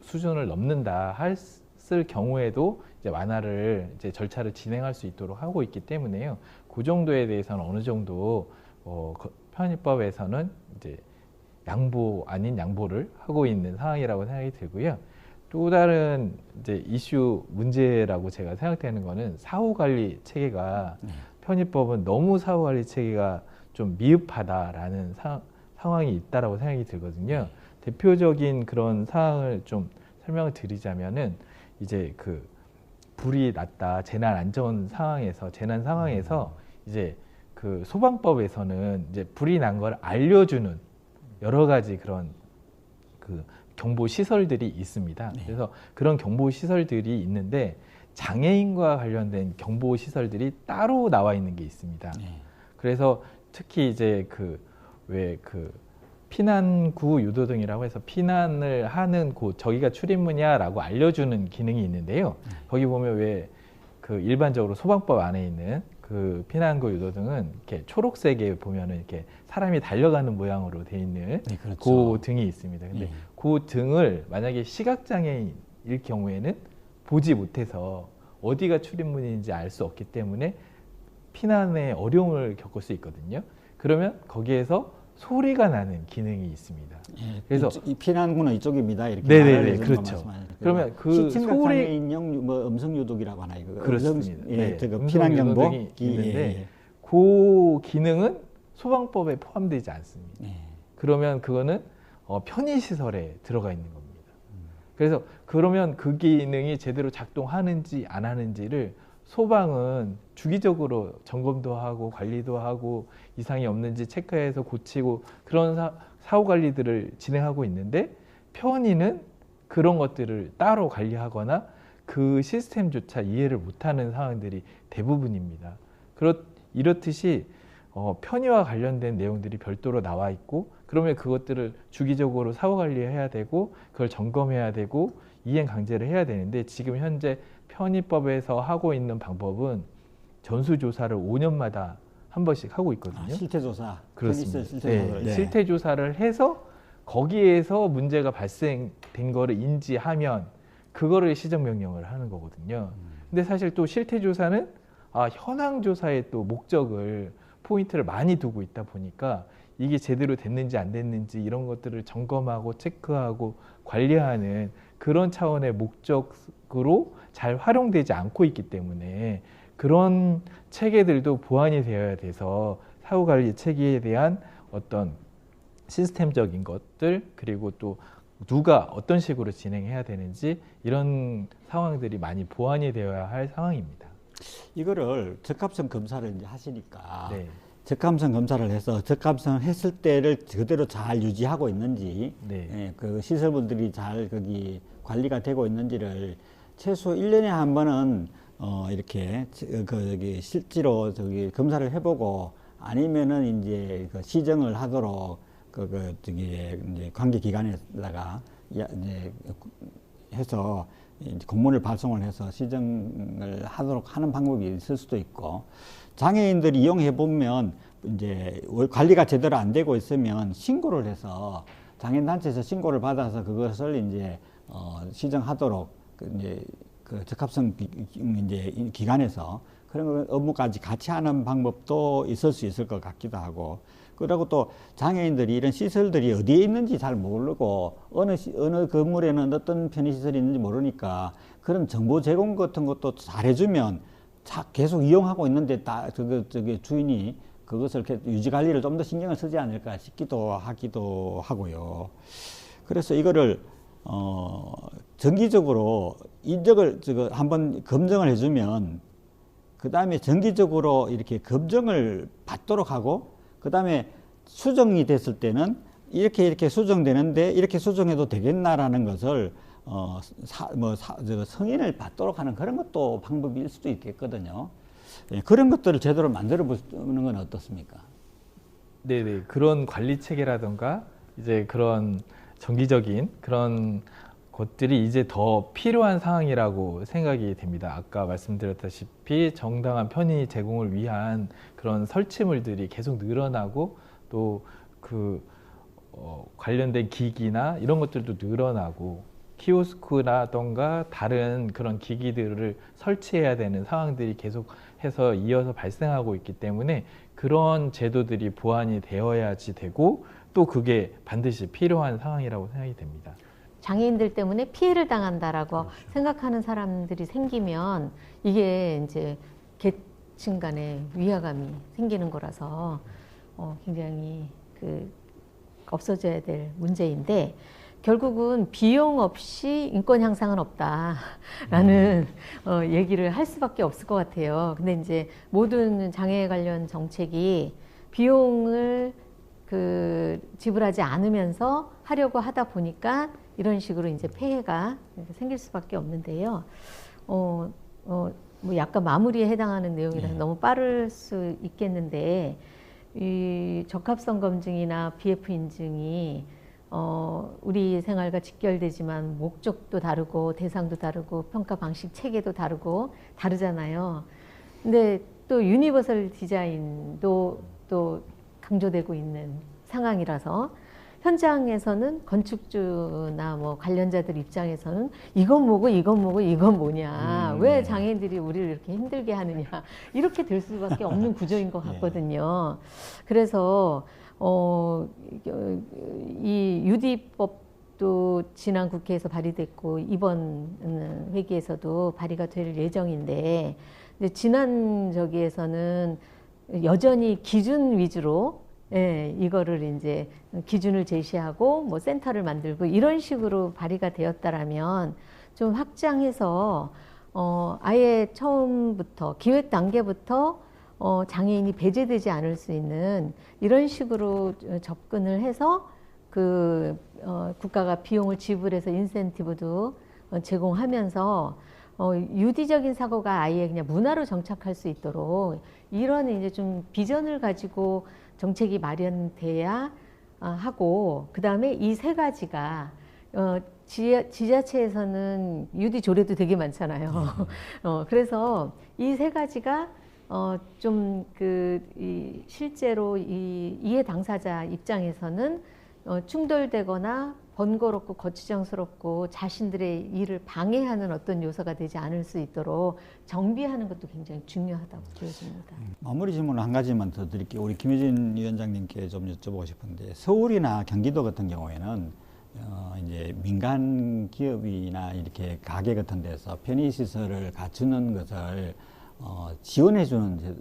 수준을 넘는다 했을 경우에도 이제 완화를 이제 절차를 진행할 수 있도록 하고 있기 때문에요. 그 정도에 대해서는 어느 정도 편의법에서는 이제 양보 아닌 양보를 하고 있는 상황이라고 생각이 들고요. 또 다른 이제 이슈 문제라고 제가 생각되는 거는 사후관리 체계가 편의법은 너무 사후관리 체계가 좀 미흡하다라는 상황이 있다라고 생각이 들거든요. 대표적인 그런 사항을 좀 설명을 드리자면은 이제 그 불이 났다 재난 상황에서 이제 그 소방법에서는 이제 불이 난 걸 알려주는 여러 가지 그런 그 경보 시설들이 있습니다. 그래서 그런 경보 시설들이 있는데 장애인과 관련된 경보 시설들이 따로 나와 있는 게 있습니다. 그래서 특히 이제 피난구 유도등이라고 해서 피난을 하는 곳 저기가 출입문이야라고 알려주는 기능이 있는데요. 거기 보면 왜 그 일반적으로 소방법 안에 있는 그 피난구 유도등은 이렇게 초록색에 보면은 이렇게 사람이 달려가는 모양으로 돼 있는 그렇죠. 그 등이 있습니다. 근데 그 등을 만약에 시각장애인일 경우에는 보지 못해서 어디가 출입문인지 알 수 없기 때문에 피난에 어려움을 겪을 수 있거든요. 그러면 거기에서 소리가 나는 기능이 있습니다. 그래서 이 피난구는 이쪽입니다. 이렇게 네네네, 말을 해주는 그렇죠. 거 말씀하시는 그러면 그 시청각 소리 장애인용 음성 유도기라고 하나 이거. 그렇습니다. 네, 피난 경보 음성 유도등이 있는데 그 기능은 소방법에 포함되지 않습니다. 그러면 그거는 편의시설에 들어가 있는 겁니다. 그래서 그러면 그 기능이 제대로 작동하는지 안 하는지를 소방은 주기적으로 점검도 하고 관리도 하고 이상이 없는지 체크해서 고치고 그런 사후 관리들을 진행하고 있는데 편의는 그런 것들을 따로 관리하거나 그 시스템조차 이해를 못하는 상황들이 대부분입니다. 이렇듯이 편의와 관련된 내용들이 별도로 나와 있고 그러면 그것들을 주기적으로 사후 관리해야 되고 그걸 점검해야 되고 이행 강제를 해야 되는데 지금 현재 편의법에서 하고 있는 방법은 전수조사를 5년마다 한 번씩 하고 있거든요. 실태조사. 그렇습니다. 실태조사를. 네. 실태조사를 해서 거기에서 문제가 발생된 거를 인지하면 그거를 시정명령을 하는 거거든요. 근데 사실 또 실태조사는 현황조사의 또 목적을 포인트를 많이 두고 있다 보니까 이게 제대로 됐는지 안 됐는지 이런 것들을 점검하고 체크하고 관리하는 그런 차원의 목적으로 잘 활용되지 않고 있기 때문에 그런 체계들도 보완이 되어야 돼서 사후관리 체계에 대한 어떤 시스템적인 것들 그리고 또 누가 어떤 식으로 진행해야 되는지 이런 상황들이 많이 보완이 되어야 할 상황입니다. 이거를 적합성 검사를 이제 하시니까 네. 적합성 검사를 해서 적합성 했을 때를 그대로 잘 유지하고 있는지 그 시설물들이 잘 거기 관리가 되고 있는지를 최소 1년에 한 번은 이렇게 실제로 검사를 해보고 아니면은 이제 시정을 하도록 이제 관계 기관에다가 이제 해서 이제 공문을 발송을 해서 시정을 하도록 하는 방법이 있을 수도 있고 장애인들이 이용해 보면 이제 관리가 제대로 안 되고 있으면 신고를 해서 장애인 단체에서 신고를 받아서 그것을 이제 시정하도록 이제 그 적합성 이제 기관에서 그런 업무까지 같이 하는 방법도 있을 수 있을 것 같기도 하고, 그리고 또 장애인들이 이런 시설들이 어디에 있는지 잘 모르고 어느 건물에는 어떤 편의시설이 있는지 모르니까 그런 정보 제공 같은 것도 잘해주면 계속 이용하고 있는데 저기 주인이 그것을 유지 관리를 좀 더 신경을 쓰지 않을까 싶기도 하기도 하고요. 그래서 이거를 정기적으로 인적을 한번 검증을 해주면 그 다음에 정기적으로 이렇게 검증을 받도록 하고, 그 다음에 수정이 됐을 때는 이렇게 수정되는데 이렇게 수정해도 되겠나라는 것을 승인을 받도록 하는 그런 것도 방법일 수도 있겠거든요. 예, 그런 것들을 제대로 만들어 보는 건 어떻습니까? 네네, 그런 관리 체계라던가 이제 그런 정기적인 그런 것들이 이제 더 필요한 상황이라고 생각이 됩니다. 아까 말씀드렸다시피 정당한 편의 제공을 위한 그런 설치물들이 계속 늘어나고 또 관련된 기기나 이런 것들도 늘어나고 키오스크라던가 다른 그런 기기들을 설치해야 되는 상황들이 계속해서 이어서 발생하고 있기 때문에 그런 제도들이 보완이 되어야지 되고 또 그게 반드시 필요한 상황이라고 생각이 됩니다. 장애인들 때문에 피해를 당한다라고 생각하는 사람들이 생기면 이게 이제 계층 간의 위화감이 생기는 거라서 굉장히 없어져야 될 문제인데, 결국은 비용 없이 인권 향상은 없다라는 얘기를 할 수밖에 없을 것 같아요. 근데 이제 모든 장애 관련 정책이 비용을 지불하지 않으면서 하려고 하다 보니까 이런 식으로 이제 폐해가 생길 수밖에 없는데요. 뭐 약간 마무리에 해당하는 내용이라서 너무 빠를 수 있겠는데, 이 적합성 검증이나 BF 인증이 우리 생활과 직결되지만 목적도 다르고 대상도 다르고 평가 방식 체계도 다르고 다르잖아요. 근데 또 유니버설 디자인도 또 강조되고 있는 상황이라서 현장에서는 건축주나 뭐 관련자들 입장에서는 이건 뭐고 이건 뭐고 이건 뭐냐, 왜 장애인들이 우리를 이렇게 힘들게 하느냐, 이렇게 될 수밖에 없는 구조인 것 같거든요. 그래서 이 UD법도 지난 국회에서 발의됐고 이번 회기에서도 발의가 될 예정인데, 근데 지난 저기에서는 여전히 기준 위주로 이거를 이제 기준을 제시하고 뭐 센터를 만들고 이런 식으로 발의가 되었다라면 좀 확장해서 아예 처음부터 기획 단계부터 장애인이 배제되지 않을 수 있는 이런 식으로 접근을 해서 국가가 비용을 지불해서 인센티브도 제공하면서 유디적인 사고가 아예 그냥 문화로 정착할 수 있도록 이런 이제 좀 비전을 가지고 정책이 마련돼야 하고, 그 다음에 이 세 가지가 지자체에서는 유디 조례도 되게 많잖아요. 그래서 이 세 가지가 좀 실제로 이 이해 당사자 입장에서는 충돌되거나 번거롭고 거추장스럽고 자신들의 일을 방해하는 어떤 요소가 되지 않을 수 있도록 정비하는 것도 굉장히 중요하다고 보여집니다. 마무리 질문을 한 가지만 더 드릴게요. 우리 김효진 위원장님께 좀 여쭤보고 싶은데, 서울이나 경기도 같은 경우에는 이제 민간 기업이나 이렇게 가게 같은 데서 편의시설을 갖추는 것을 지원해주는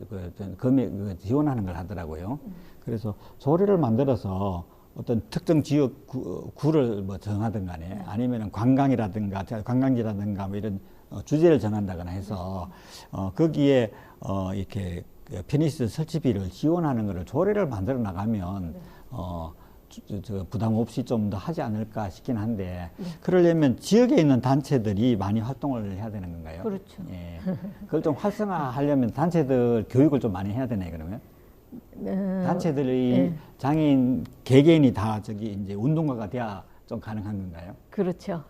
금액 지원하는 걸 하더라고요. 그래서 조례를 만들어서 어떤 특정 지역 구를 뭐 정하든 간에 아니면 관광지라든가 뭐 이런 주제를 정한다거나 해서 거기에 이렇게 편의시설 설치비를 지원하는 것을 조례를 만들어 나가면 부담 없이 좀 더 하지 않을까 싶긴 한데, 그러려면 지역에 있는 단체들이 많이 활동을 해야 되는 건가요? 그렇죠. 예. 그걸 좀 활성화하려면 단체들 교육을 좀 많이 해야 되나요, 그러면? 단체들이 장애인 개개인이 다 이제 운동가가 돼야 좀 가능한 건가요? 그렇죠.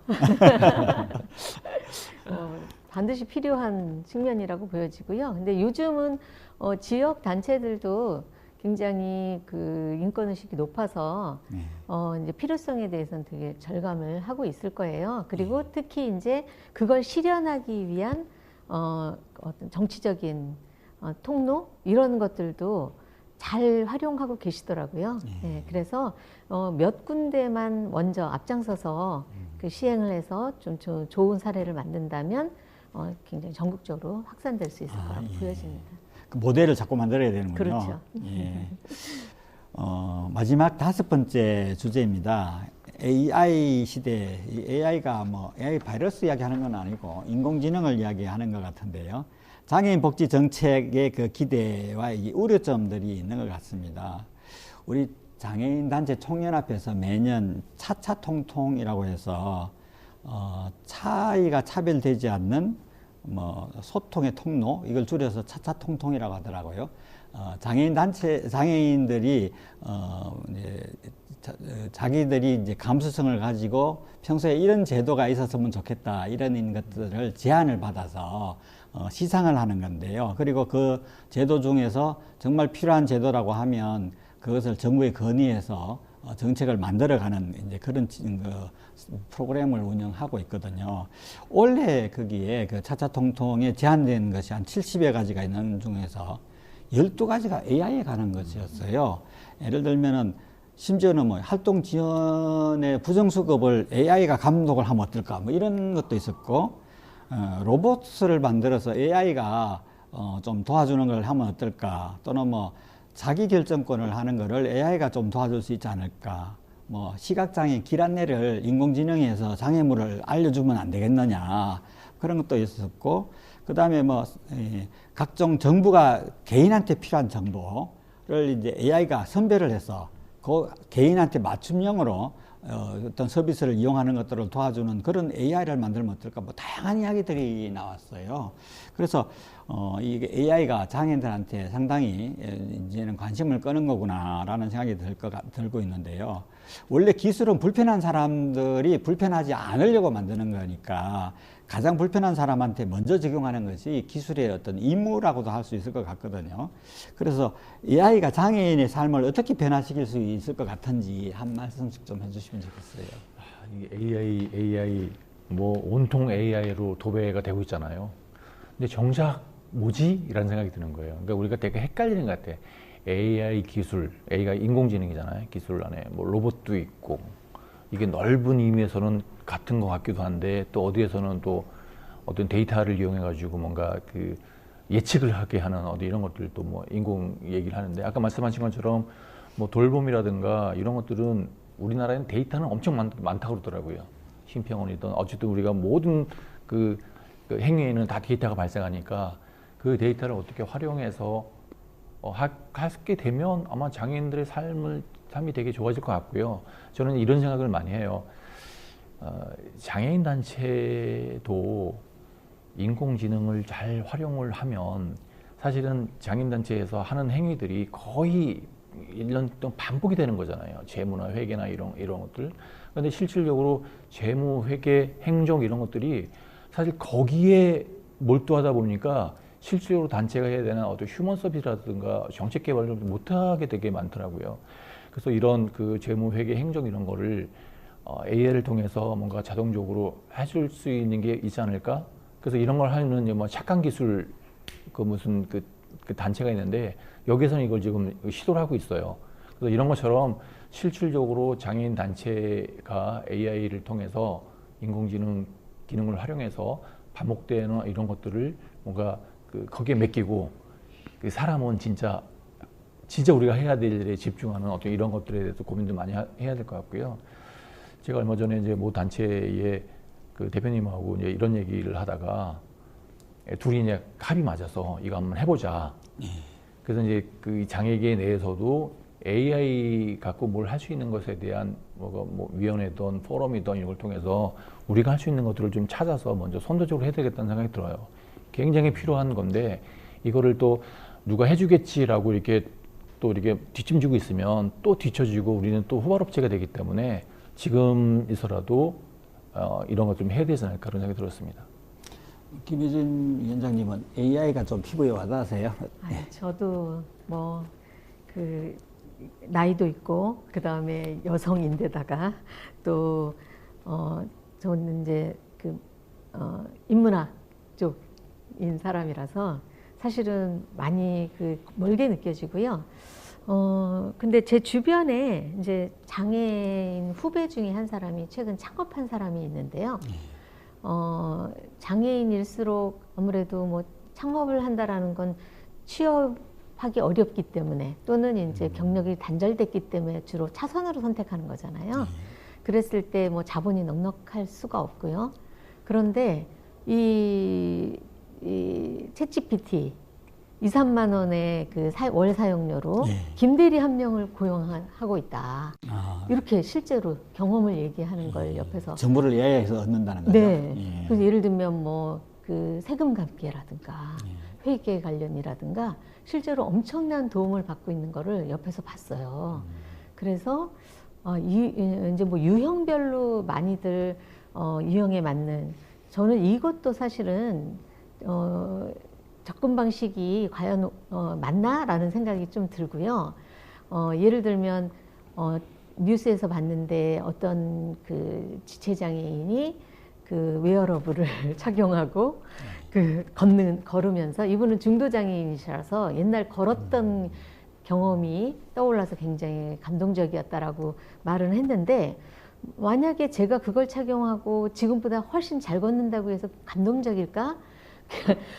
반드시 필요한 측면이라고 보여지고요. 근데 요즘은 지역 단체들도 굉장히 그 인권의식이 높아서 네. 이제 필요성에 대해서는 되게 절감을 하고 있을 거예요. 그리고 특히 이제 그걸 실현하기 위한 어떤 정치적인 통로 이런 것들도 잘 활용하고 계시더라고요. 네, 그래서 몇 군데만 먼저 앞장서서 그 시행을 해서 좀 좋은 사례를 만든다면 굉장히 전국적으로 확산될 수 있을 거라고 보여집니다. 그 모델을 자꾸 만들어야 되는군요. 그렇죠. 예. 마지막 5번째 주제입니다. AI 시대, 이 AI가 뭐 AI 바이러스 이야기하는 건 아니고 인공지능을 이야기하는 것 같은데요. 장애인 복지 정책의 그 기대와 이 우려점들이 있는 것 같습니다. 우리 장애인 단체 총연합에서 매년 차차통통이라고 해서 차이가 차별되지 않는 뭐 소통의 통로, 이걸 줄여서 차차통통이라고 하더라고요. 장애인들이 이제 자기들이 이제 감수성을 가지고 평소에 이런 제도가 있었으면 좋겠다, 이런 것들을 제안을 받아서 시상을 하는 건데요. 그리고 그 제도 중에서 정말 필요한 제도라고 하면 그것을 정부에 건의해서 정책을 만들어가는 이제 그런 프로그램을 운영하고 있거든요. 올해 거기에 그 차차통통에 제한된 것이 한 70여 가지가 있는 중에서 12가지가 AI에 관한 것이었어요. 예를 들면은 심지어는 뭐 활동 지원의 부정수급을 AI가 감독을 하면 어떨까, 뭐 이런 것도 있었고, 로봇을 만들어서 AI가 좀 도와주는 걸 하면 어떨까, 또는 뭐 자기 결정권을 하는 거를 AI가 좀 도와줄 수 있지 않을까, 뭐 시각장애 길 안내를 인공지능에서 장애물을 알려주면 안 되겠느냐, 그런 것도 있었고, 그 다음에 뭐 각종 정부가 개인한테 필요한 정보를 이제 AI가 선별을 해서 그 개인한테 맞춤형으로 어떤 서비스를 이용하는 것들을 도와주는 그런 AI를 만들면 어떨까, 뭐 다양한 이야기들이 나왔어요. 그래서 이게 AI가 장애인들한테 상당히 이제는 관심을 끄는 거구나라는 생각이 들고 있는데요. 원래 기술은 불편한 사람들이 불편하지 않으려고 만드는 거니까 가장 불편한 사람한테 먼저 적용하는 것이 기술의 어떤 임무라고도 할 수 있을 것 같거든요. 그래서 AI가 장애인의 삶을 어떻게 변화시킬 수 있을 것 같은지 한 말씀씩 좀 해주시면 좋겠어요. AI 뭐 온통 AI로 도배가 되고 있잖아요. 근데 정작 뭐지? 이라는 생각이 드는 거예요. 그러니까 우리가 되게 헷갈리는 것 같아. AI 기술, AI가 인공지능이잖아요. 기술 안에 뭐 로봇도 있고, 이게 넓은 의미에서는 같은 것 같기도 한데, 또 어디에서는 또 어떤 데이터를 이용해 가지고 뭔가 그 예측을 하게 하는 이런 것들도 뭐 인공 얘기를 하는데, 아까 말씀하신 것처럼 뭐 돌봄이라든가 이런 것들은 우리나라에는 데이터는 엄청 많다고 그러더라고요. 심평원이든 어쨌든 우리가 모든 그 행위에는 다 데이터가 발생하니까 그 데이터를 어떻게 활용해서 하게 되면 아마 장애인들의 삶이 되게 좋아질 것 같고요. 저는 이런 생각을 많이 해요. 장애인 단체도 인공지능을 잘 활용을 하면 사실은 장애인 단체에서 하는 행위들이 거의 1년 동안 반복이 되는 거잖아요. 재무나 회계나 이런 것들. 그런데 실질적으로 재무, 회계, 행정 이런 것들이 사실 거기에 몰두하다 보니까 실질적으로 단체가 해야 되는 어떤 휴먼 서비스라든가 정책 개발을 못하게 되게 많더라고요. 그래서 이런 그 재무, 회계, 행정 이런 거를 AI를 통해서 뭔가 자동적으로 해줄 수 있는 게 있지 않을까? 그래서 이런 걸 하는 뭐 착한 기술 무슨 그 단체가 있는데 여기서는 이걸 지금 시도를 하고 있어요. 그래서 이런 것처럼 실질적으로 장애인 단체가 AI를 통해서 인공지능 기능을 활용해서 반복되는 이런 것들을 뭔가 거기에 맡기고 그 사람은 진짜 우리가 해야 될 일에 집중하는 어떤 이런 것들에 대해서 고민도 많이 해야 될 것 같고요. 제가 얼마 전에 이제 모 단체의 그 대표님하고 이제 이런 얘기를 하다가 둘이 이제 합이 맞아서 이거 한번 해보자. 그래서 이제 그 장애계 내에서도 AI 갖고 뭘 할 수 있는 것에 대한 뭐 위원회든 포럼이든 이런 걸 통해서 우리가 할 수 있는 것들을 좀 찾아서 먼저 선도적으로 해야 되겠다는 생각이 들어요. 굉장히 필요한 건데 이거를 또 누가 해주겠지라고 이렇게 또 이렇게 뒷짐지고 있으면 또 뒤처지고 우리는 또 후발업체가 되기 때문에 지금에서라도 이런 것 좀 해야 되지 않을까 그런 생각이 들었습니다. 김효진 위원장님은 AI가 좀 피부에 와닿으세요? 저도 뭐 그 나이도 있고 그 다음에 여성인데다가 또 저는 이제 인문학 쪽인 사람이라서 사실은 많이 멀게 느껴지고요. 근데 제 주변에 이제 장애인 후배 중에 한 사람이 최근 창업한 사람이 있는데요. 장애인일수록 아무래도 뭐 창업을 한다라는 건 취업하기 어렵기 때문에 또는 이제 경력이 단절됐기 때문에 주로 차선으로 선택하는 거잖아요. 그랬을 때 뭐 자본이 넉넉할 수가 없고요. 그런데 이 챗GPT 2, 3만 원의 월 사용료로 김대리 한 명을 고용하고 있다. 이렇게 실제로 경험을 얘기하는 걸 옆에서 정보를 AI에서 얻는다는 거죠. 네. 그래서 예를 들면 뭐 세금 감기라든가 회계 관련이라든가 실제로 엄청난 도움을 받고 있는 거를 옆에서 봤어요. 그래서 이제 뭐 유형별로 많이들 유형에 맞는, 저는 이것도 사실은 접근 방식이 과연 맞나라는 생각이 좀 들고요. 예를 들면 뉴스에서 봤는데 어떤 지체장애인이 웨어러블을 착용하고 걸으면서, 이분은 중도장애인이시라서 옛날 걸었던 경험이 떠올라서 굉장히 감동적이었다라고 말은 했는데, 만약에 제가 그걸 착용하고 지금보다 훨씬 잘 걷는다고 해서 감동적일까?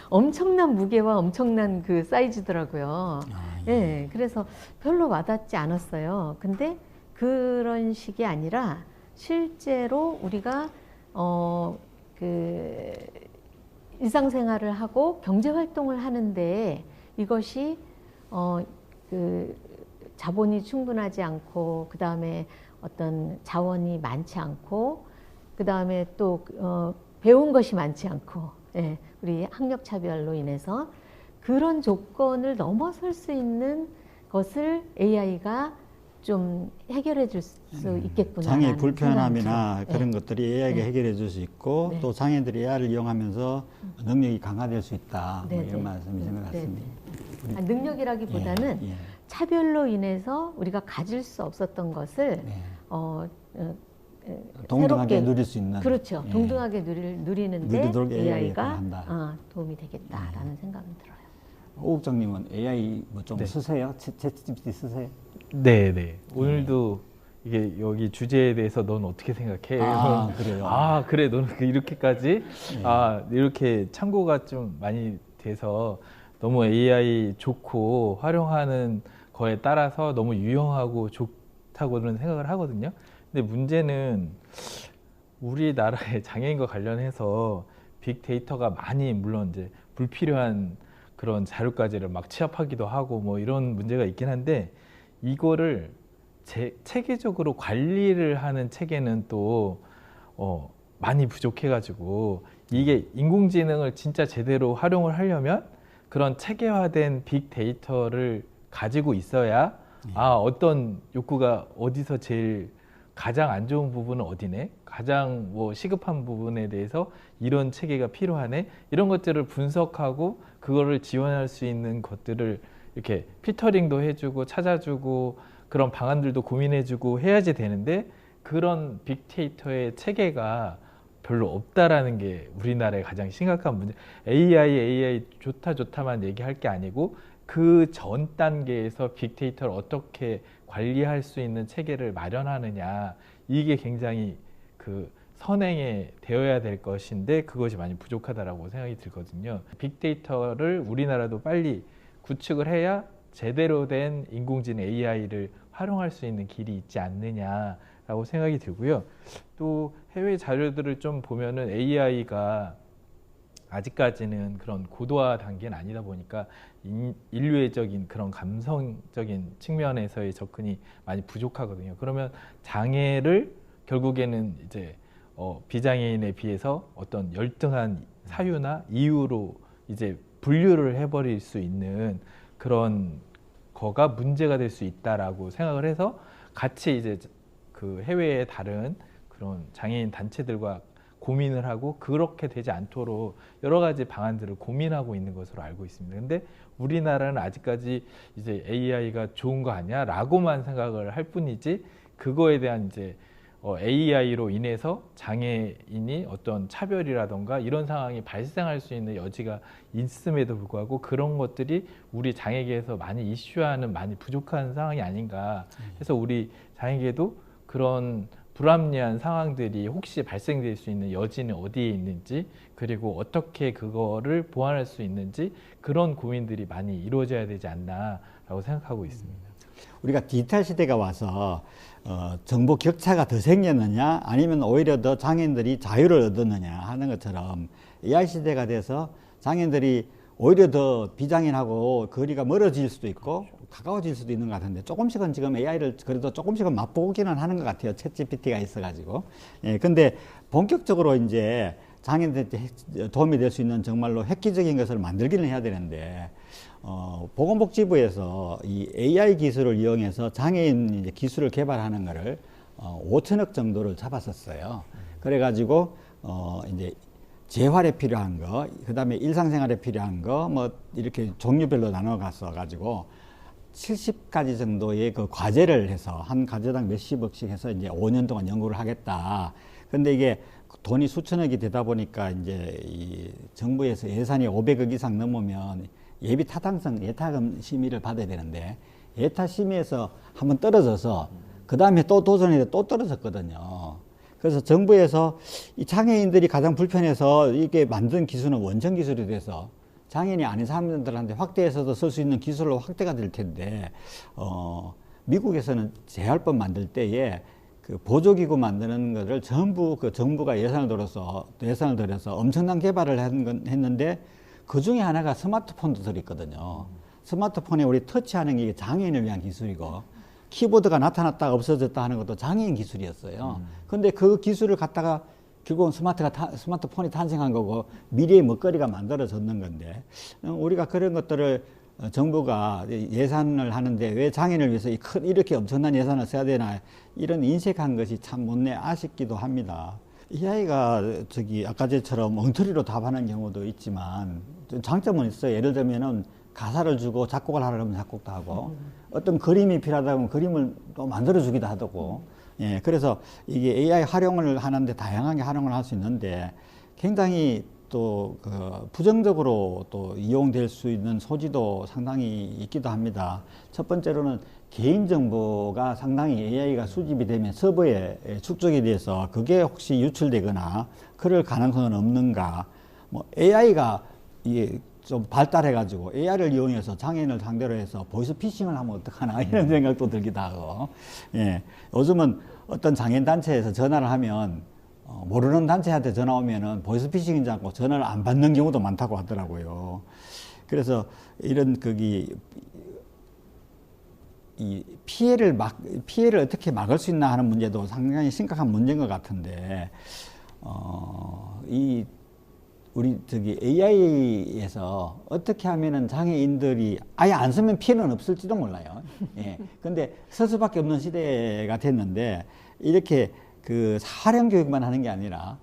엄청난 무게와 엄청난 사이즈더라고요. 예, 그래서 별로 와닿지 않았어요. 근데 그런 식이 아니라 실제로 우리가 일상생활을 하고 경제활동을 하는데 이것이 자본이 충분하지 않고, 그 다음에 어떤 자원이 많지 않고, 그 다음에 또 배운 것이 많지 않고, 예, 우리 학력차별로 인해서 그런 조건을 넘어설 수 있는 것을 AI가 좀 해결해 줄 수 있겠구나. 장애 불편함이나 네. 그런 것들이 AI가 해결해 줄 수 있고, 네. 또 장애인들이 AI를 이용하면서 능력이 강화될 수 있다. 뭐 네, 이런 네. 말씀이신 것 같습니다. 능력이라기보다는 예, 예. 차별로 인해서 우리가 가질 수 없었던 것을 네. 새롭게, 동등하게 누릴 수 있는. 그렇죠. 예. 동등하게 누리는데 누리도록 AI가 AI가 한다. 도움이 되겠다라는 생각은 들어요. 오 국장님은 AI 뭐 좀 네. 쓰세요? 챗GPT 쓰세요? 네. 오늘도 이게 여기 주제에 대해서 넌 어떻게 생각해? 아, 그래요? 아, 그래. 너는 이렇게까지? 네. 이렇게 참고가 좀 많이 돼서 너무 AI 좋고 활용하는 거에 따라서 너무 유용하고 좋다고는 생각을 하거든요. 근데 문제는 우리나라의 장애인과 관련해서 빅데이터가 많이, 물론 이제 불필요한 그런 자료까지를 막 취합하기도 하고 뭐 이런 문제가 있긴 한데, 이거를 체계적으로 관리를 하는 체계는 또 많이 부족해가지고, 이게 인공지능을 진짜 제대로 활용을 하려면 그런 체계화된 빅데이터를 가지고 있어야, 어떤 욕구가 어디서 제일 가장 안 좋은 부분은 어디네, 가장 뭐 시급한 부분에 대해서 이런 체계가 필요하네, 이런 것들을 분석하고 그거를 지원할 수 있는 것들을 이렇게 피터링도 해주고 찾아주고 그런 방안들도 고민해주고 해야지 되는데, 그런 빅데이터의 체계가 별로 없다라는 게 우리나라의 가장 심각한 문제. AI 좋다만 얘기할 게 아니고 그 전 단계에서 빅데이터를 어떻게 관리할 수 있는 체계를 마련하느냐, 이게 굉장히 선행에 되어야 될 것인데 그것이 많이 부족하다라고 생각이 들거든요. 빅데이터를 우리나라도 빨리 구축을 해야 제대로 된 인공지능 AI를 활용할 수 있는 길이 있지 않느냐라고 생각이 들고요. 또 해외 자료들을 좀 보면은 AI가 아직까지는 그런 고도화 단계는 아니다 보니까 인류애적인 그런 감성적인 측면에서의 접근이 많이 부족하거든요. 그러면 장애를 결국에는 이제 비장애인에 비해서 어떤 열등한 사유나 이유로 이제 분류를 해버릴 수 있는 그런 거가 문제가 될 수 있다라고 생각을 해서, 같이 이제 해외의 다른 그런 장애인 단체들과 고민을 하고 그렇게 되지 않도록 여러 가지 방안들을 고민하고 있는 것으로 알고 있습니다. 근데 우리나라는 아직까지 이제 AI가 좋은 거 아니야? 라고만 생각을 할 뿐이지 그거에 대한 이제 AI로 인해서 장애인이 어떤 차별이라던가 이런 상황이 발생할 수 있는 여지가 있음에도 불구하고 그런 것들이 우리 장애계에서 많이 이슈화는 많이 부족한 상황이 아닌가 해서 우리 장애계도 그런 불합리한 상황들이 혹시 발생될 수 있는 여지는 어디에 있는지 그리고 어떻게 그거를 보완할 수 있는지 그런 고민들이 많이 이루어져야 되지 않나라고 생각하고 있습니다. 우리가 디지털 시대가 와서 정보 격차가 더 생겼느냐 아니면 오히려 더 장애인들이 자유를 얻었느냐 하는 것처럼 AI 시대가 돼서 장애인들이 오히려 더 비장애인하고 거리가 멀어질 수도 있고 가까워질 수도 있는 것 같은데 조금씩은 지금 AI를 그래도 조금씩은 맛보기는 하는 것 같아요. 챗 GPT가 있어가지고. 예, 근데 본격적으로 이제 장애인들한테 도움이 될 수 있는 정말로 획기적인 것을 만들기는 해야 되는데 보건복지부에서 이 AI 기술을 이용해서 장애인 이제 기술을 개발하는 거를 5천억 정도를 잡았었어요. 그래가지고 이제 재활에 필요한 거, 그 다음에 일상생활에 필요한 거, 뭐 이렇게 종류별로 나눠가서 가지고 70가지 정도의 그 과제를 해서 한 과제당 몇십억씩 해서 이제 5년 동안 연구를 하겠다. 근데 이게 돈이 수천억이 되다 보니까 이제 이 정부에서 예산이 500억 이상 넘으면 예비 타당성 예타금 심의를 받아야 되는데 예타 심의에서 한번 떨어져서 그 다음에 또 도전했는데 또 떨어졌거든요. 그래서 정부에서 이 장애인들이 가장 불편해서 이게 만든 기술은 원천 기술이 돼서 장애인이 아닌 사람들한테 확대해서도 쓸 수 있는 기술로 확대가 될 텐데 미국에서는 재활법 만들 때에 그 보조기구 만드는 것을 전부 그 정부가 예산을 들여서 엄청난 개발을 했는데 그 중에 하나가 스마트폰도 들어있거든요. 스마트폰에 우리 터치하는 게 장애인을 위한 기술이고 키보드가 나타났다가 없어졌다 하는 것도 장애인 기술이었어요. 근데 그 기술을 갖다가 결국은 스마트폰이 탄생한 거고 미래의 먹거리가 만들어졌는 건데 우리가 그런 것들을 정부가 예산을 하는데 왜 장애인을 위해서 이렇게 엄청난 예산을 써야 되나 이런 인색한 것이 참 못내 아쉽기도 합니다. 이 아이가 아까 전처럼 엉터리로 답하는 경우도 있지만 장점은 있어요. 예를 들면은 가사를 주고 작곡을 하려면 작곡도 하고 어떤 그림이 필요하다 면 그림을 또 만들어 주기도 하고 예, 그래서 이게 AI 활용을 하는데 다양하게 활용을 할 수 있는데 굉장히 또 부정적으로 또 이용될 수 있는 소지도 상당히 있기도 합니다. 첫 번째로는 개인정보가 상당히 AI가 수집이 되면 서버에 축적이 돼서 그게 혹시 유출되거나 그럴 가능성은 없는가. 뭐 AI가 이게 좀 발달해가지고 AI를 이용해서 장애인을 상대로 해서 보이스피싱을 하면 어떡하나 이런 생각도 들기도 하고. 예. 요즘은 어떤 장애인 단체에서 전화를 하면 모르는 단체한테 전화 오면은 보이스피싱인지 않고 전화를 안 받는 경우도 많다고 하더라고요. 그래서 이런 이 피해를 어떻게 막을 수 있나 하는 문제도 상당히 심각한 문제인 것 같은데, 우리 AI에서 어떻게 하면은 장애인들이 아예 안 쓰면 피해는 없을지도 몰라요. 예. 근데 쓸 수밖에 없는 시대가 됐는데, 이렇게 활용 교육만 하는 게 아니라,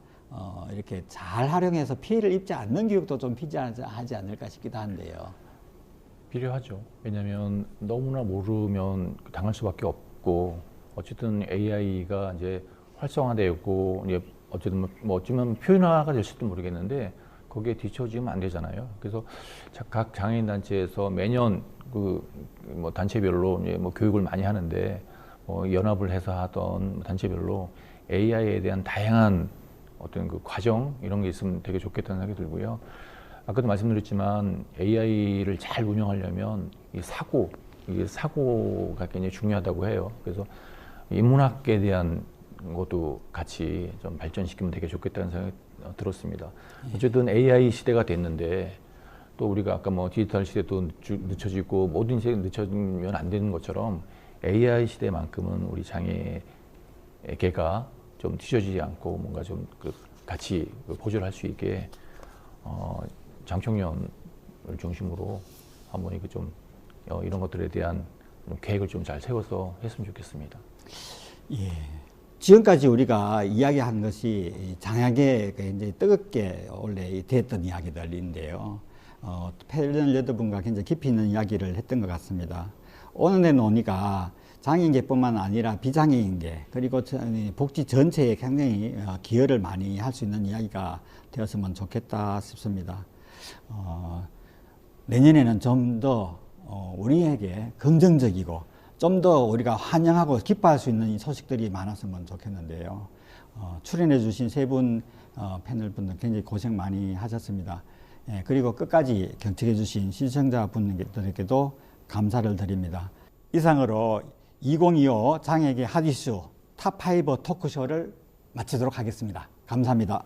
이렇게 잘 활용해서 피해를 입지 않는 교육도 좀 필요하지 않을까 싶기도 한데요. 필요하죠. 왜냐하면 너무나 모르면 당할 수밖에 없고, 어쨌든 AI가 이제 활성화되고 이제 어쨌든 뭐 어쩌면 표현화가 될 수도 모르겠는데 거기에 뒤처지면 안 되잖아요. 그래서 각 장애인 단체에서 매년 뭐 단체별로 이제 뭐 교육을 많이 하는데 연합을 해서 하던 단체별로 AI에 대한 다양한 어떤 과정 이런 게 있으면 되게 좋겠다는 생각이 들고요. 아까도 말씀드렸지만 AI를 잘 운영하려면 이게 사고가 굉장히 중요하다고 해요. 그래서 인문학에 대한 것도 같이 좀 발전시키면 되게 좋겠다는 생각이 들었습니다. 어쨌든 AI 시대가 됐는데 또 우리가 아까 뭐 디지털 시대도 늦춰지고 모든 시대가 늦춰지면 안 되는 것처럼 AI 시대만큼은 우리 장애계가 좀 뒤처지지 않고 뭔가 좀 같이 보조를 할 수 있게 장청년을 중심으로 한번 좀 이런 것들에 대한 계획을 좀 잘 세워서 했으면 좋겠습니다. 예. 지금까지 우리가 이야기한 것이 장약에 이제 뜨겁게 원래 됐던 이야기들인데요. 패널 여러분과 굉장히 깊이 있는 이야기를 했던 것 같습니다. 오늘의 논의가 장애인계뿐만 아니라 비장애인계 그리고 복지 전체에 굉장히 기여를 많이 할 수 있는 이야기가 되었으면 좋겠다 싶습니다. 내년에는 좀 더 우리에게 긍정적이고 좀 더 우리가 환영하고 기뻐할 수 있는 소식들이 많았으면 좋겠는데요. 출연해 주신 세 분 패널 분들 굉장히 고생 많이 하셨습니다. 그리고 끝까지 경청해 주신 시청자분들에게도 감사를 드립니다. 이상으로 2025 장애계 핫이슈 탑5 토크쇼를 마치도록 하겠습니다. 감사합니다.